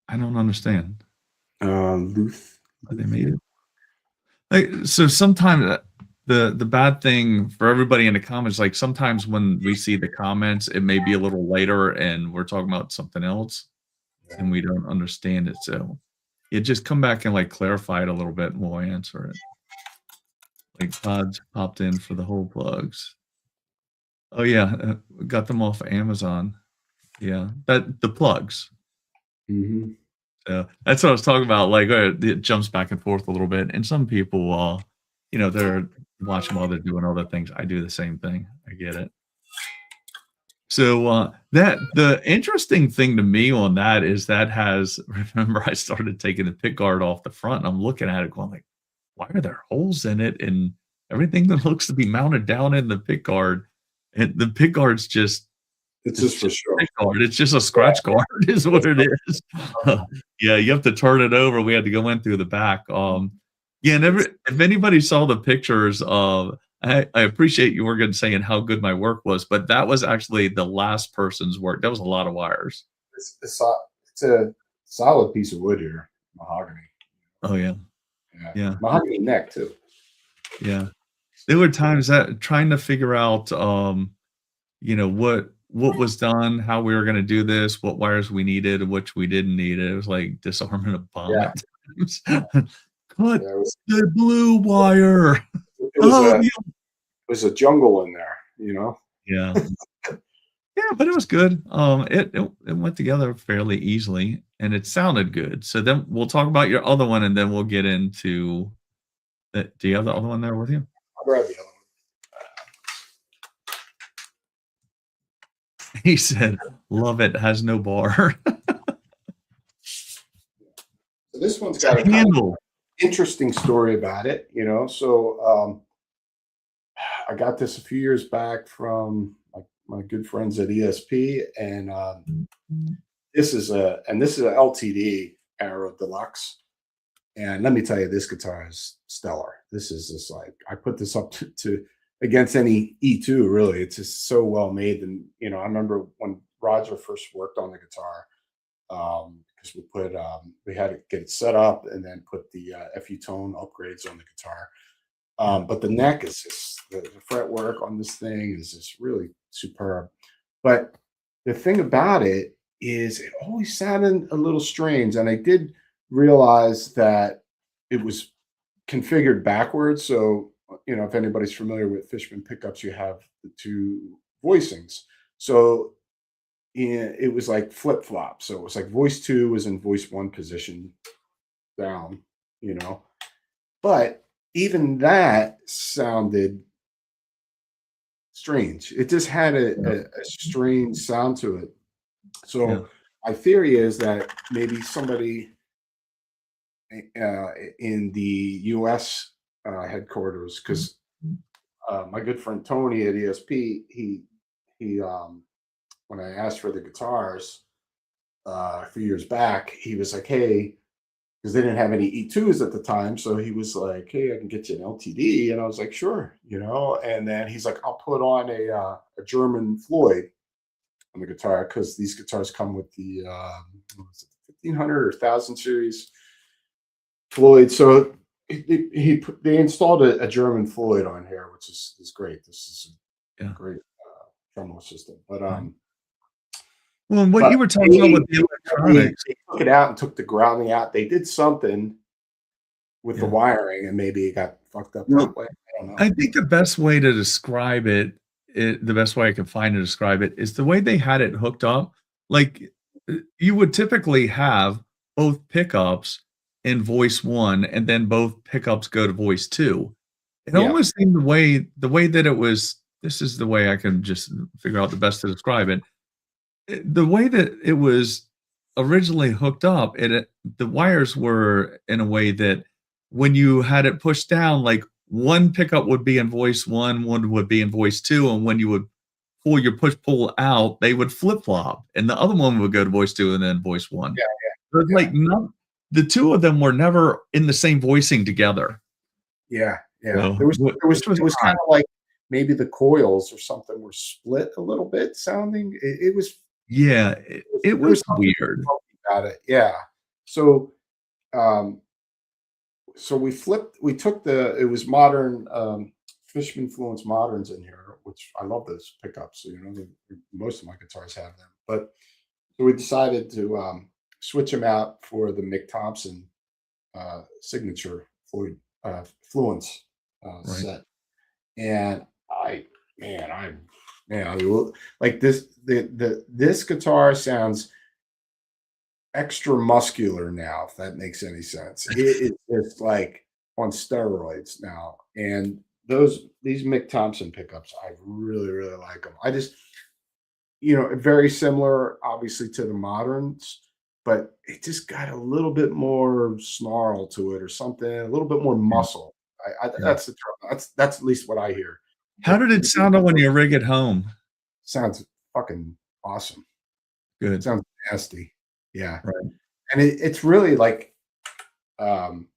I don't understand. Luth, Are they made Luthier. it like, so sometimes, the bad thing for everybody in the comments, like, sometimes when we see the comments, it may be a little later and we're talking about something else, Yeah. and we don't understand it, so, yeah, just come back and, like, clarify it a little bit, and we'll answer it. Like, Todd's popped in for the whole plugs. Oh, yeah, got them off of Amazon. Yeah, that the plugs. Hmm. So, that's what I was talking about, like, it jumps back and forth a little bit, and some people, they're watching while they're doing other things. I do the same thing. I get it. So, that the interesting thing to me on that is that has remember I started taking the pick guard off the front, and I'm looking at it going like, "Why are there holes in it?" And everything that looks to be mounted down in the pick guard, and the pick guard's just It's it's just for just a show. pick guard, it's just a Yeah, scratch guard is what it's it is. Yeah, you have to turn it over, we had to go in through the back, yeah, and it's if anybody saw the pictures of I appreciate Jorgen saying how good my work was, but that was actually the last person's work. That was a lot of wires. it's a solid piece of wood here, mahogany. Oh, yeah. Yeah, Yeah. mahogany neck too. Yeah. There were times that trying to figure out, what was done, how we were gonna do this, what wires we needed, and which we didn't need. It was like disarming a bomb Yeah, at times. "Cut yeah. the blue wire." It was "Oh, a yeah." jungle in there, you know. Yeah. Yeah, but it was good. It went together fairly easily, and it sounded good. So then we'll talk about your other one, and then we'll get into the do you have the other one there with you? I'll grab the other one. He said, "Love it, has no bar." So this one's It's a got a kind of handle. interesting story about it, you know. So I got this a few years back from my good friends at ESP, and this is a LTD Aero Deluxe. And let me tell you, this guitar is stellar. This is just like I put this up to against any E2. Really, it's just so well made. And I remember when Roger first worked on the guitar, because we had to get it set up and then put the FU tone upgrades on the guitar. Yeah. But the neck is just the fretwork on this thing is just really superb. But the thing about it is it always sounded a little strange, and I did realize that it was configured backwards. So, if anybody's familiar with Fishman pickups, you have the two voicings. So it was like flip flop. So it was like voice two was in voice one position down, you know. But even that sounded strange. It just had a strange sound to it. So Yeah. my theory is that maybe somebody in the U.S. Headquarters, because my good friend Tony at ESP, he when I asked for the guitars a few years back, he was like, "Hey," because they didn't have any E2s at the time, so he was like, "Hey, I can get you an LTD," and I was like, "Sure," And then he's like, "I'll put on a German Floyd on the guitar because these guitars come with the what was it, 1500 or 1000 series Floyd." So they installed a German Floyd on here, which is great. This is a Yeah. great tremolo system. But Right. Well, and what but you were talking about with the electronics, they took it out and took the grounding out. They did something with the yeah. wiring, and maybe it got fucked up Well, that way. I don't know. I think the best way to describe the best way I can find to describe it is the way they had it hooked up. Like you would typically have both pickups in voice one, and then both pickups go to voice two. It Yeah, almost seemed the way that it was. This is the way I can just figure out the best to describe it. The way that it was originally hooked up, the wires were in a way that when you had it pushed down, like one pickup would be in voice one would be in voice two, and when you would pull your push pull out, they would flip flop, and the other one would go to voice two and then voice one. yeah, But yeah, like the two of them were never in the same voicing together. yeah, yeah. So, which was It was odd. kind of like maybe the coils or something were split a little bit sounding. It was Yeah, it there was was something weird. funky about it. Yeah. So um so we took it was modern Fishman Fluence Moderns in here, which I love those pickups. Most of my guitars have them. But so we decided to switch them out for the Mick Thompson signature Floyd Fluence Right. set. And man, like this guitar sounds extra muscular now, if that makes any sense. It is just like on steroids now. And these Mick Thompson pickups, I really, really like them. I just, very similar, obviously, to the moderns, but it just got a little bit more snarl to it or something, a little bit more Yeah, muscle. yeah. That's the term. That's at least what I hear. How But did it sound when you rig it home? sounds fucking awesome. Good. Sounds nasty. Yeah. Right. And it's really like, um,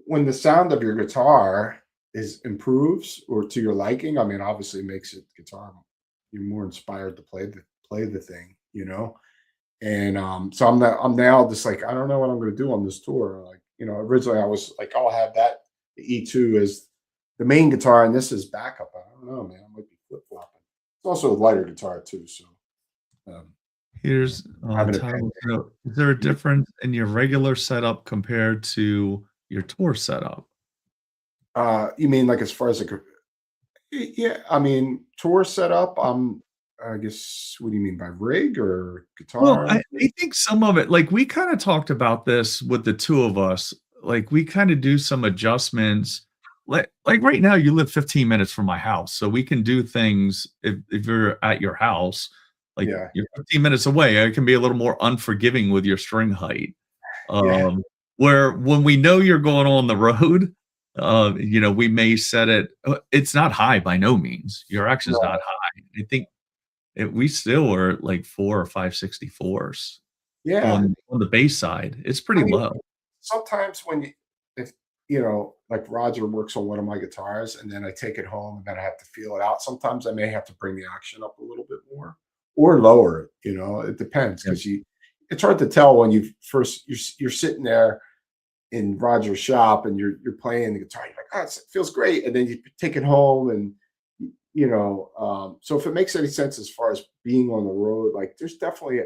when the sound of your guitar is improves or to your liking, I mean, obviously it makes it guitar you're more inspired to play the thing, And so I'm now just like, I don't know what I'm gonna do on this tour. Like, originally I was like, I'll have the E2 as the main guitar, and this is backup. I don't know, man. I might be flip flopping. It's also a lighter guitar too, so um, Here's having a Tyler wants to know, is there a difference in your regular setup compared to your tour setup? you mean like as far as like yeah, I mean, tour setup, I guess, what do you mean by rig or Well, guitar? I think some of it, like, we kinda talked about this with the 2 of us, like, we kinda do some adjustments. Like, right now, you live 15 minutes from my house, so we can do things if you're at your house, like, Yeah, you're 15 minutes away, I can be a little more unforgiving with your string height. yeah, Um, where when we know you're going on the road, we may set it it's not high by no means. Your X is right, not high. I think we still are at like 4 or 5 64s yeah. on the bass side. It's I pretty mean, low. sometimes if, like Roger works on one of my guitars and then I take it home and then I have to feel it out. Sometimes I may have to bring the action up a little bit more or lower. It depends Yeah. because it's hard to tell when you're sitting there in Roger's shop and you're playing the guitar. You're like, oh, it feels great, and then you take it home and so if it makes any sense as far as being on the road, like there's definitely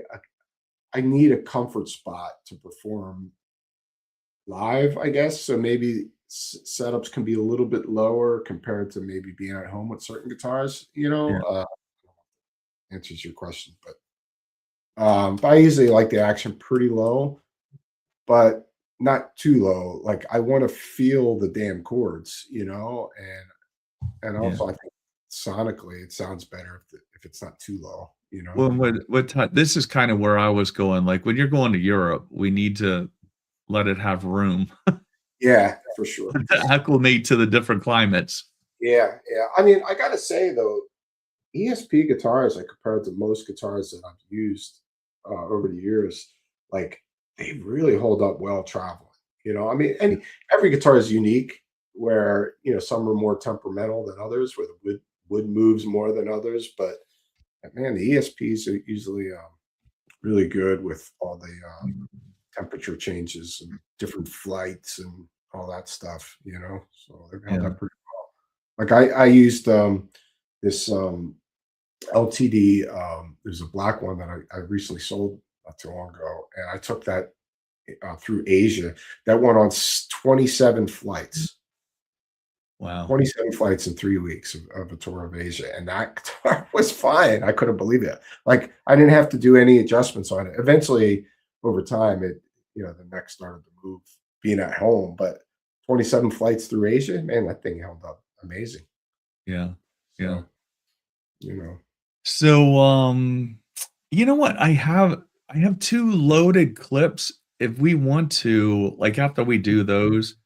I need a comfort spot to perform live, I guess. So maybe setups can be a little bit lower compared to maybe being at home with certain guitars. Yeah. Answers your question, but I usually like the action pretty low, but not too low. Like I want to feel the damn chords, and Yeah. also I think sonically it sounds better if it's not too low. Well, this is kind of where I was going. Like when you're going to Europe, we need to let it have room Yeah, for sure. to acclimate to the different climates. Yeah, yeah. I mean, I gotta say though, ESP guitars, like compared to most guitars that I've used over the years, like they really hold up well traveling. I mean, and every guitar is unique. Where some are more temperamental than others, where the wood moves more than others. But man, the ESPs are usually really good with all the temperature changes and different flights and all that stuff. So they've held Yeah. up pretty. Like I used this LTD. There's a black one that I recently sold not too long ago, and I took that through Asia. That went on 27 flights. Wow. 27 flights in 3 weeks of a tour of Asia, and that guitar was fine. I couldn't believe it. Like I didn't have to do any adjustments on it. Eventually, over time, the neck started to move, being at home. But 27 flights through Asia, man, that thing held up amazing. Yeah. Yeah. So, you know, So, you know what? I have two loaded clips. If we want to, like after we do those,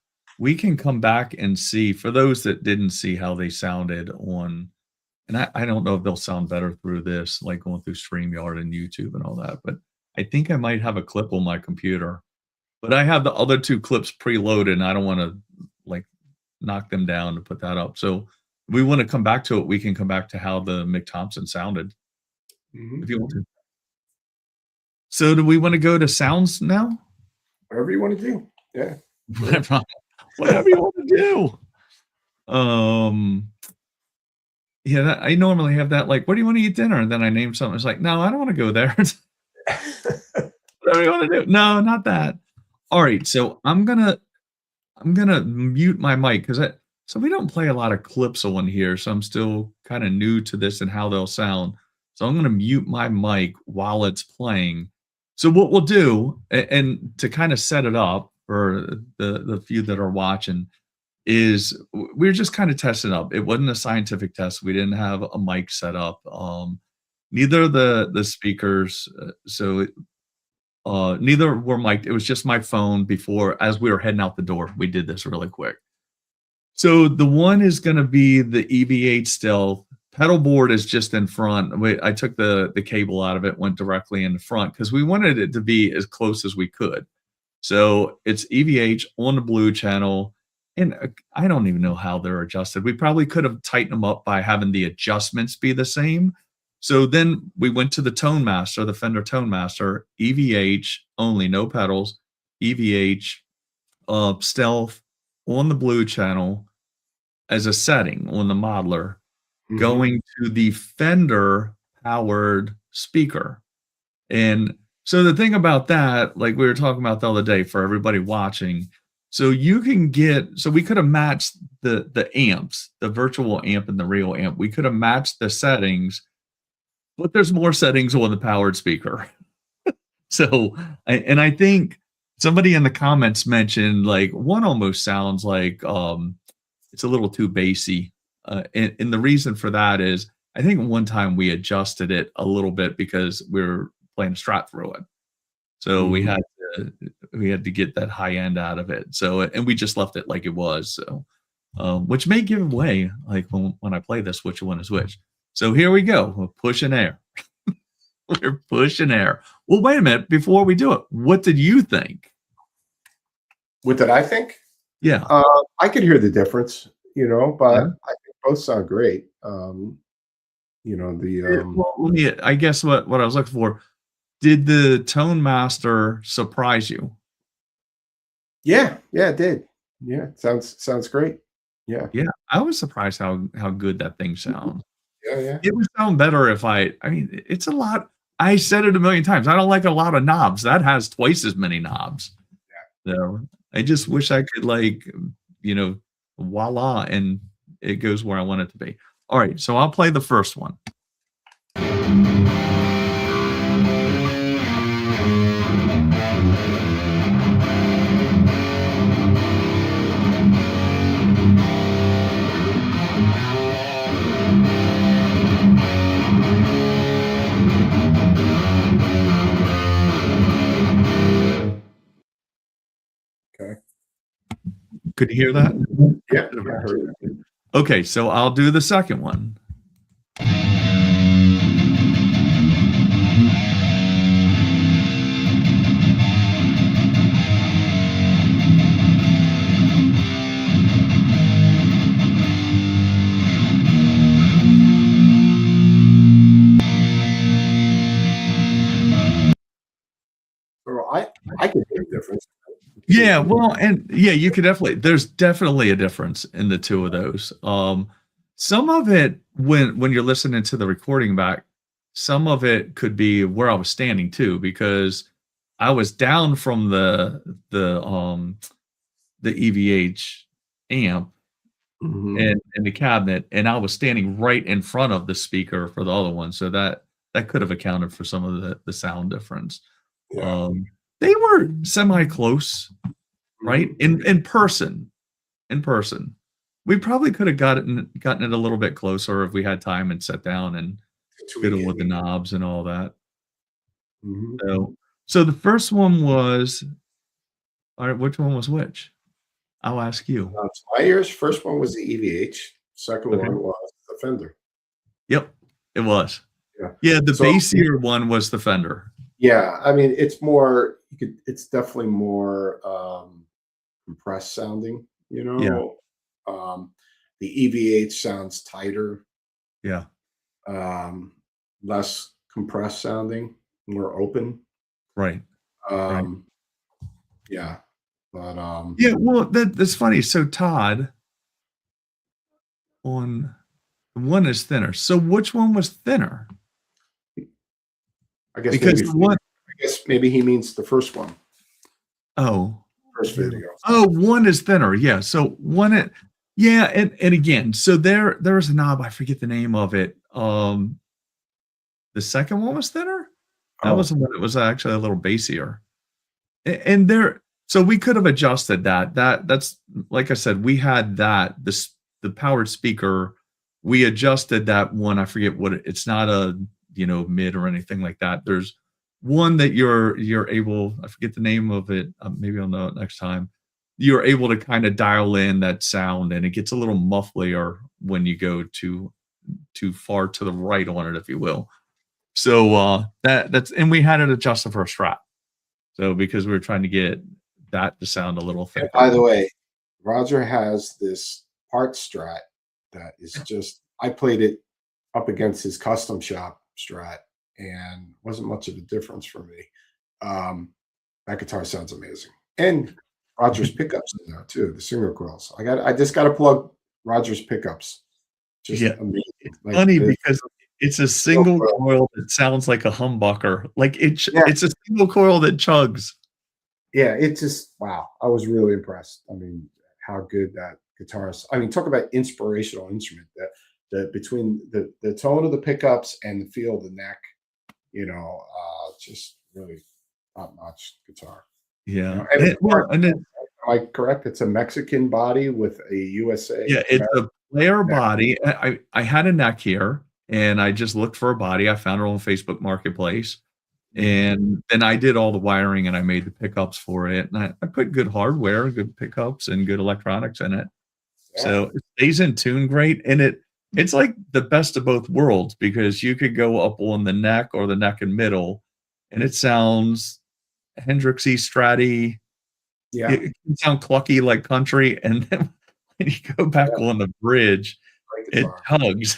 we can come back and see for those that didn't see how they sounded on, and I don't know if they'll sound better through this, like going through StreamYard and YouTube and all that, but I think I might have a clip on my computer. But I have the other two clips preloaded and I don't want to like knock them down to put that up. So we want to come back to it. We can come back to how the Mick Thompson sounded if you want to. So do we want to go to sounds now? whatever you want to do. Yeah. Whatever, whatever you want to do. Yeah, I normally have that like, what do you want to eat dinner? And then I name something. It's like, no, I don't want to go there. Whatever you want to do. No, not that. All right. So I'm gonna mute my mic because so we don't play a lot of clips on here. So I'm still kind of new to this and how they'll sound. So I'm gonna mute my mic while it's playing. So what we'll do, and to kind of set it up for the few that are watching, is we're just kind of testing up. It wasn't a scientific test. We didn't have a mic set up. Neither of the speakers. Neither were mic'd. It was just my phone before as we were heading out the door. We did this really quick. So the one is going to be the EV8 Stealth. Pedal board is just in front. I took the cable out of it, went directly in the front because we wanted it to be as close as we could. So it's EVH on the blue channel. And I don't even know how they're adjusted. We probably could have tightened them up by having the adjustments be the same. So then we went to the Tone Master, the Fender Tone Master, EVH only, no pedals, EVH, Stealth on the blue channel as a setting on the modeler, going to the Fender powered speaker. And so the thing about that, like we were talking about the other day for everybody watching, so you can so we could have matched the amps, the virtual amp and the real amp. We could have matched the settings, but there's more settings on the powered speaker. So, and I think somebody in the comments mentioned like one almost sounds like it's a little too bassy. And the reason for that is I think one time we adjusted it a little bit because we were playing a Strat through it. So we had to get that high end out of it. So and we just left it like it was. So which may give away like when I play this which one is which. So here we go. We're pushing air. We're pushing air. Well, wait a minute. Before we do it, what did you think? What did I think? Yeah. I could hear the difference, but Yeah. I think both sound great. You know, the Well, I guess what I was looking for. Did the Tone Master surprise you? yeah, yeah, it did. Yeah, sounds great. Yeah. Yeah, I was surprised how good that thing Mhm. sounds. Yeah, yeah. It would sound better if I mean, it's a lot. I said it a million times. I don't like a lot of knobs. That has twice as many knobs. So I just wish I could like, voila, and it goes where I want it to be. All right, so I'll play the first one. Okay. Could you hear that? Yeah, yeah, I heard it. Okay, so I'll do the second one. So I can hear the difference. Yeah, well, and yeah, you could definitely there's definitely a difference in the two of those. Some of it when you're listening to the recording back, some of it could be where I was standing too, because I was down from the EVH amp Mhm. and the cabinet, and I was standing right in front of the speaker for the other one, so that could have accounted for some of the sound difference. Yeah. Um, they were semi close, right? Mhm. In person. We probably could have gotten it a little bit closer if we had time and sat down and Tweak fiddle it. with the knobs and all that. Mhm. So the first one was all right, which one was which? I'll ask you. To my ears, first one was the EVH, second Okay. one was the Fender. Yep, it was. Yeah. Yeah, the So bassier one was the Fender. yeah, I mean, it's definitely more, compressed sounding, you Yeah, know? Um, the EVH sounds tighter, yeah, um, less compressed sounding, more open. right, right. Um, yeah, but, Yeah, well, that's funny. So Todd on one is thinner. So which one was thinner? I guess Because maybe the one he means the first one, oh, first video. oh, one is thinner. Yeah. So yeah, and again, so there's a knob, I forget the name of it. The second one was thinner? That was Oh, the one that was actually a little bassier. And there so we could have adjusted that. That's like I said, we had that, the powered speaker, we adjusted that one, I forget what it's not a, mid or anything like that. There's one that you're able, I forget the name of it, maybe I'll know it next time. You're able to kinda dial in that sound, and it gets a little mufflier when you go too far to the right on it, if you will. So, that's and we had it adjusted for a Strat. So because we were trying to get that to sound a little and by thicker. the way, Roger has this part Strat that is just I played it up against his custom shop Strat, and wasn't much of a difference for me. Um, that guitar sounds amazing, and Roger's pickups in there too, the singer coils. I just got to plug Roger's pickups. Just Yeah. amazing. It's Like funny the because it's a singer single coil. coil that sounds like a humbucker. Like Yeah, it's a single coil that chugs. yeah. It just wow. I was really impressed. I mean, how good that guitar is. I mean, talk about inspirational instrument. That the between the tone of the pickups and the feel of the neck, just really top notch guitar. Yeah. And of course, And then am I correct? It's a Mexican body with a USA yeah, it's American a player neck. body. I had a neck here and I just looked for a body. I found it on Facebook Marketplace. Mhm. And then I did all the wiring and I made the pickups for it. And I put good hardware, good pickups, and good electronics in it. Yeah, So it stays in tune great, and it's like the best of both worlds because you could go up on the neck or the neck and middle, and it sounds Hendrixy, Stratty. yeah, It can sound clucky like country, and then when you go back yeah. on the bridge, Great it guitar. tugs.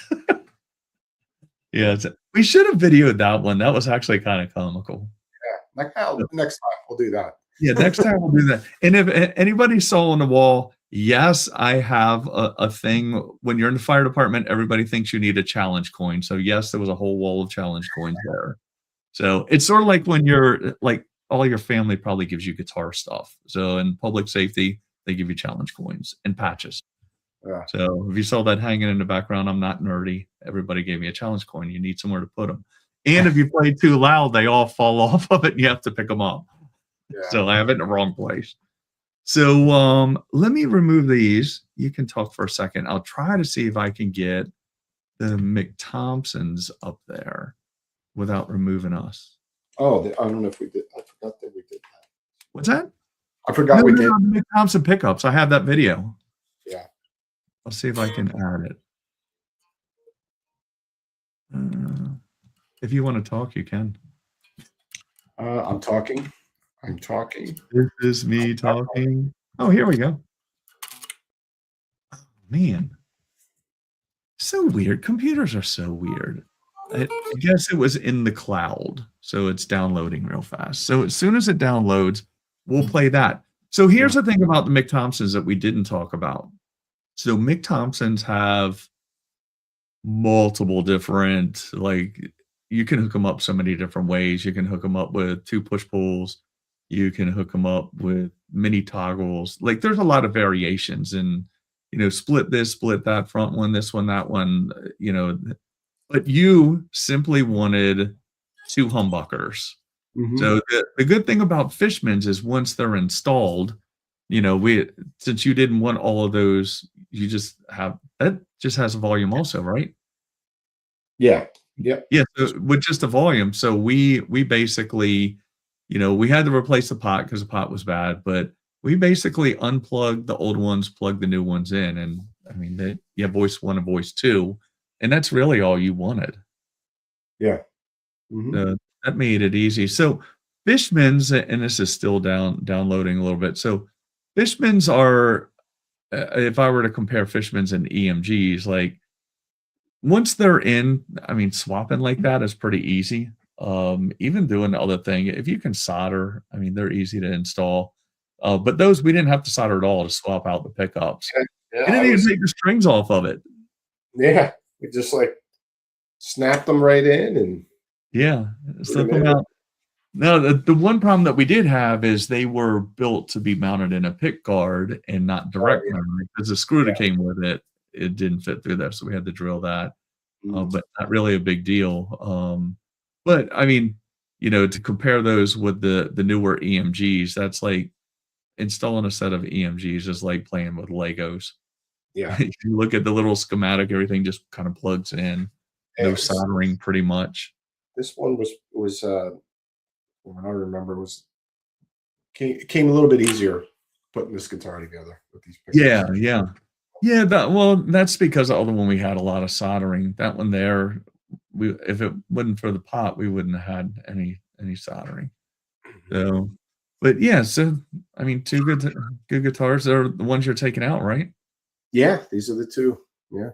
Yeah, we should have videoed that one. That was actually kind of comical. Yeah, like, oh, next time we'll do that. Yeah, next time we'll do that. And if anybody saw on the wall, yes, I have a thing. When you're in the fire department, everybody thinks you need a challenge coin. So yes, there was a whole wall of challenge coins there. So it's sort of like when you're like all your family probably gives you guitar stuff. So in public safety, they give you challenge coins and patches. Yeah. So if you saw that hanging in the background, I'm not nerdy. Everybody gave me a challenge coin. You need somewhere to put them. And if you play too loud, they all fall off of it and you have to pick them up. Yeah. So I have it in the wrong place. So let me remove these. You can talk for a second. I'll try to see if I can get the McThompsons up there without removing us. Oh, I don't know if we did. I forgot that we did that. What's that? I forgot we did. The McThompson pickups. I have that video. Yeah. I'll see if I can add it. If you want to talk, you can. I'm talking. I'm talking. This is me talking. Oh, here we go. Oh, man. So weird. Computers are so weird. I guess it was in the cloud, so it's downloading real fast. So as soon as it downloads, we'll play that. So here's the thing about the McThompsons that we didn't talk about. So McThompsons have multiple different, like, you can hook them up so many different ways. You can hook them up with 2 push-pulls. You can hook them up with mini toggles. Like, there's a lot of variations and, split this, split that, front one, this one, that one, but you simply wanted 2 humbuckers. Mhm. So the good thing about Fishman's is once they're installed, since you didn't want all of those, you just have that just has a volume also, right? Yeah. Yep. Yeah, so with just the volume. So we basically, we had to replace the pot because the pot was bad, but we basically unplugged the old ones, plugged the new ones in, and I mean, you have voice 1 and voice 2, and that's really all you wanted. Yeah. Mhm. So that made it easy. So Fishmans, and this is still downloading a little bit. So Fishmans are, if I were to compare Fishmans and EMGs, like once they're in, I mean, swapping like that is pretty easy. Even doing the other thing, if you can solder, I mean, they're easy to install. But those we didn't have to solder at all to swap out the pickups. Yeah. You didn't even take the strings off of it. Yeah. We just like snapped them right in and Yeah, slip them them in. out. No, the one problem that we did have is they were built to be mounted in a pick guard and not direct yeah. mounted because the screw that Yeah. came with it didn't fit through there, so we had to drill that. Mm. But not really a big deal. But I mean, to compare those with the newer EMGs, that's like installing a set of EMGs is like playing with Legos. Yeah. If you look at the little schematic, everything just kind of plugs in. No Yes. soldering pretty much. This one was when I remember came a little bit easier putting this guitar together with these pickups. Yeah. Yeah, that's because the other one we had a lot of soldering. That one there, if it wasn't for the pot, we wouldn't have had any soldering. So, but yeah, so I mean, 2 good guitars are the ones you're taking out, right? Yeah, these are the 2. Yeah.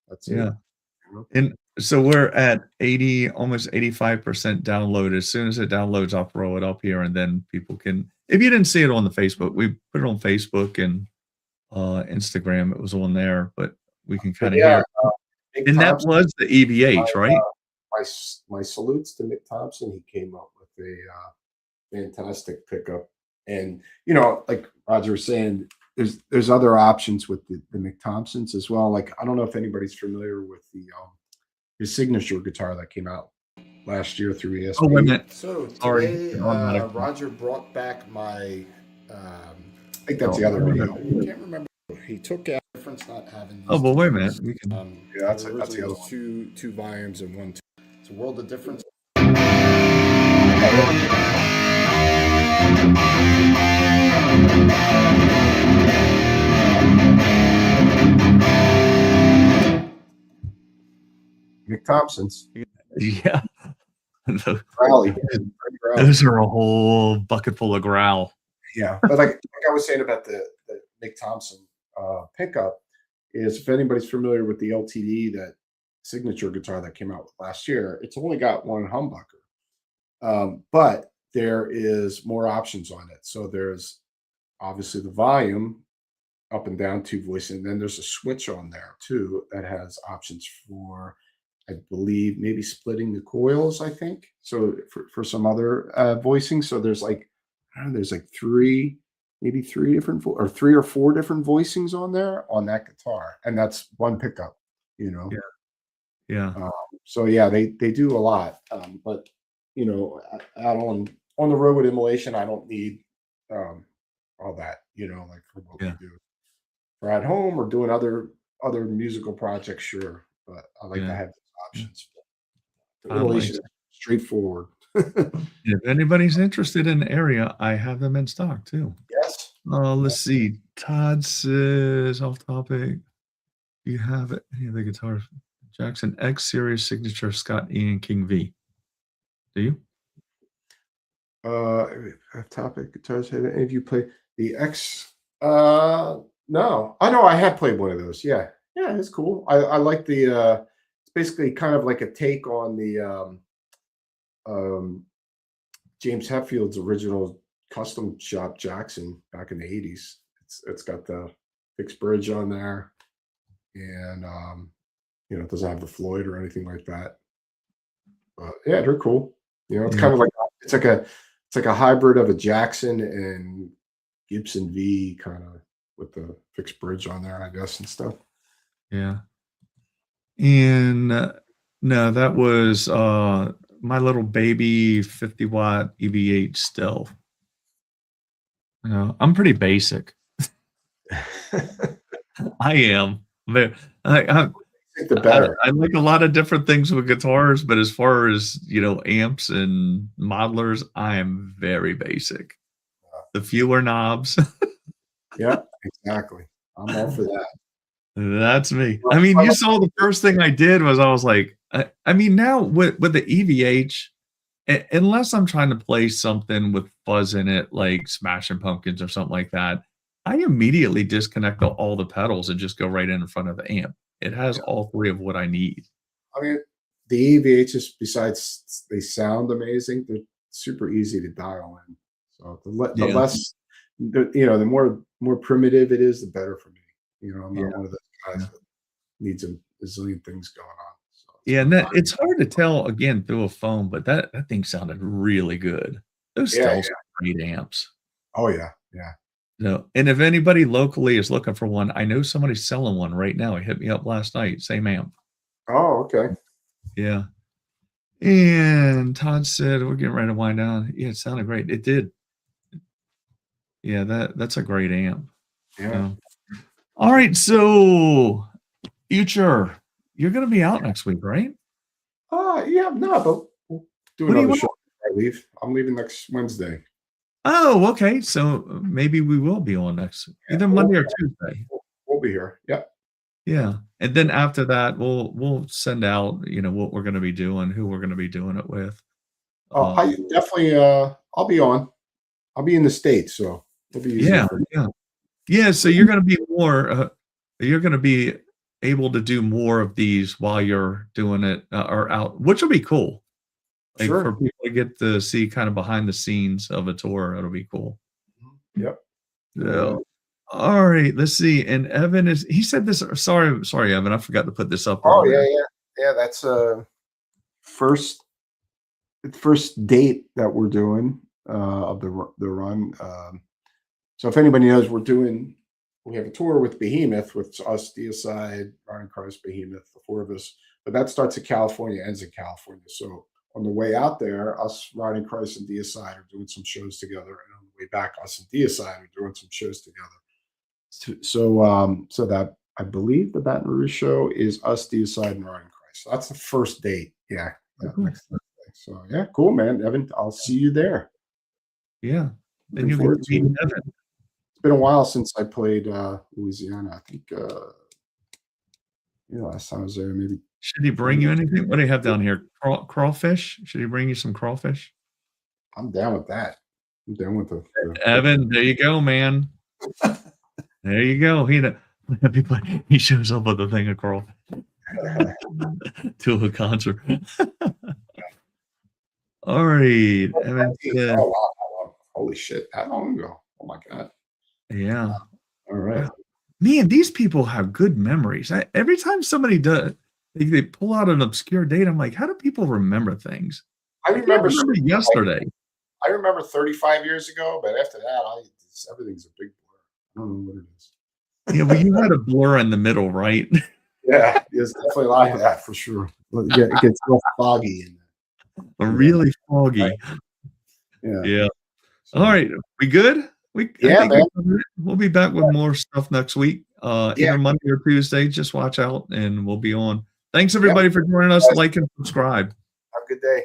That's Yeah. it. And so we're at 80, almost 85% download. As soon as it downloads, I'll throw it up here and then people can, if you didn't see it on the Facebook, we put it on Facebook and Instagram. It was on there, but we can kind of Yeah. hear. Mick And that Thompson, was the EVH, right? my salutes to Mick Thompson. He came up with a fantastic pickup. And like Roger was saying, there's other options with the Mick Thompsons as well. Like, I don't know if anybody's familiar with his signature guitar that came out last year through ESP. Oh, wait a minute. So Sorry. today, Automatic. Roger brought back my. I think that's the other video. I can't remember. He took out the difference not having. Oh, but wait a minute. these We can. Yeah, that's the other one. Two volumes and one. It's a world of difference. Mick Thompson's. Yeah. Rally. Those are a whole bucket full of growl. Yeah, but like I was saying about the Mick Thompson pickup is if anybody's familiar with the LTD that signature guitar that came out last year, it's only got one humbucker. But there is more options on it. So there's obviously the volume up and down two voice, and then there's a switch on there too that has options for, I believe, maybe splitting the coils, I think. So for some other voicing. So there's like, I don't know, there's like maybe three different or three or four different voicings on there on that guitar. And that's one pickup, you know. Yeah. Yeah. So yeah, they do a lot. But you know, out on the road with Immolation, I don't need all that, you know, like for what Yeah. we do. For at home or doing other musical projects, sure. But I like to Yeah. have those options. But I like Immolation is straightforward. If anybody's interested in the area, I have them in stock too. Yes. Let's see. Todd says off topic. Do you have any of the guitars? Jackson X Series signature Scott Ian King V. Do you? Topic guitars. Have any of you play the X? No. I know I have played one of those. Yeah. Yeah, it's cool. I like the it's basically kind of like a take on the James Hetfield's original custom shop Jackson back in the 80s. It's got the fixed bridge on there, and you know, it doesn't have the Floyd or anything like that. But yeah, they're cool. You know, it's Yeah. kind of like it's like a hybrid of a Jackson and Gibson V, kind of with the fixed bridge on there, I guess, and stuff. Yeah. And no, that was my little baby 50-watt EVH Stealth. You know, I'm pretty basic. I am. I think the better. I like a lot of different things with guitars, but as far as, you know, amps and modelers, I am very basic. The fewer knobs. Yeah, exactly. I'm all for that. That's me. I mean, you saw the first thing I did was I was like, I mean, now with the EVH, unless I'm trying to play something with fuzz in it, like Smashing Pumpkins or something like that, I immediately disconnect all the pedals and just go right in front of the amp. It has all three of what I need. I mean, the EVHs, besides they sound amazing, they're super easy to dial in. So the Yeah. less, you know, the more primitive it is, the better for me. You know, I'm not Yeah. one of those guys that needs a zillion things going on. So Yeah, and that it's hard to tell again through a phone, but that thing sounded really good. Those Yeah, Stealths are great amps. oh yeah, yeah. No, and if anybody locally is looking for one, I know somebody's selling one right now. He hit me up last night, same amp. Oh, okay. Yeah. And Todd said, "We're getting ready to wind down." Yeah, it sounded great. It did. Yeah, that's a great amp. Yeah. All right, so Future, you're gonna be out next week, right? Yeah, no, but we'll do What do you another want? show before I leave. I'm leaving next Wednesday. Oh, okay. So maybe we will be on next either Monday or Tuesday. We'll be here. Yep. Yeah. And then after that, we'll send out, you know, what we're gonna be doing, who we're gonna be doing it with. I definitely I'll be on. I'll be in the States, so it'll be easier Yeah, for me. yeah. Yeah, so you're gonna be more you're gonna be able to do more of these while you're doing it or out, which will be cool. Like Sure. for people to get to see kind of behind the scenes of a tour, it'll be cool. Yep. So, all right, let's see. And Evan he said this. Sorry, Evan, I forgot to put this up Oh earlier. yeah. That's first date that we're doing of the run. So if anybody knows, we have a tour with Behemoth, with us, Deicide, Ryan Christ, Behemoth, the four of us. But that starts in California, ends in California. So on the way out there, us, Ryan Christ, and Deicide are doing some shows together, and on the way back, us and Deicide are doing some shows together. So that I believe the Baton Rouge show is us, Deicide, and Ryan Christ. So that's the first date. Yeah. Cool. Next Thursday. So yeah, cool, man. Evan, I'll see you there. Yeah. Then Looking you forward get to to meet it. Evan. It's been a while since I played Louisiana. I think last time I was there, maybe. Should he bring you anything? What do you have down here? Crawfish? Should he bring you some crawfish? I'm down with that. I'm down with the Evan, there you go, man. There you go. He shows up with a thing of crawfish. to a concert. All right. Evan said, Oh, wow. Holy shit. How long ago? Oh my God. yeah. All right. Wow. Man, these people have good memories. Every time somebody does, they pull out an obscure date. I'm like, how do people remember things? I I can't remember remember yesterday. I remember 35 years ago, but after that, everything's a big blur. I don't know what it is. Yeah, well, you had a blur in the middle, right? Yeah, it's definitely like that for sure. But yeah, it gets real foggy Really foggy. yeah. Yeah. So, All right. We good? I Yeah, think man. we'll be back with more stuff next week. Yeah. Either Monday or Tuesday. Just watch out and we'll be on. Thanks Yep. everybody for joining us. Like and subscribe. Have a good day.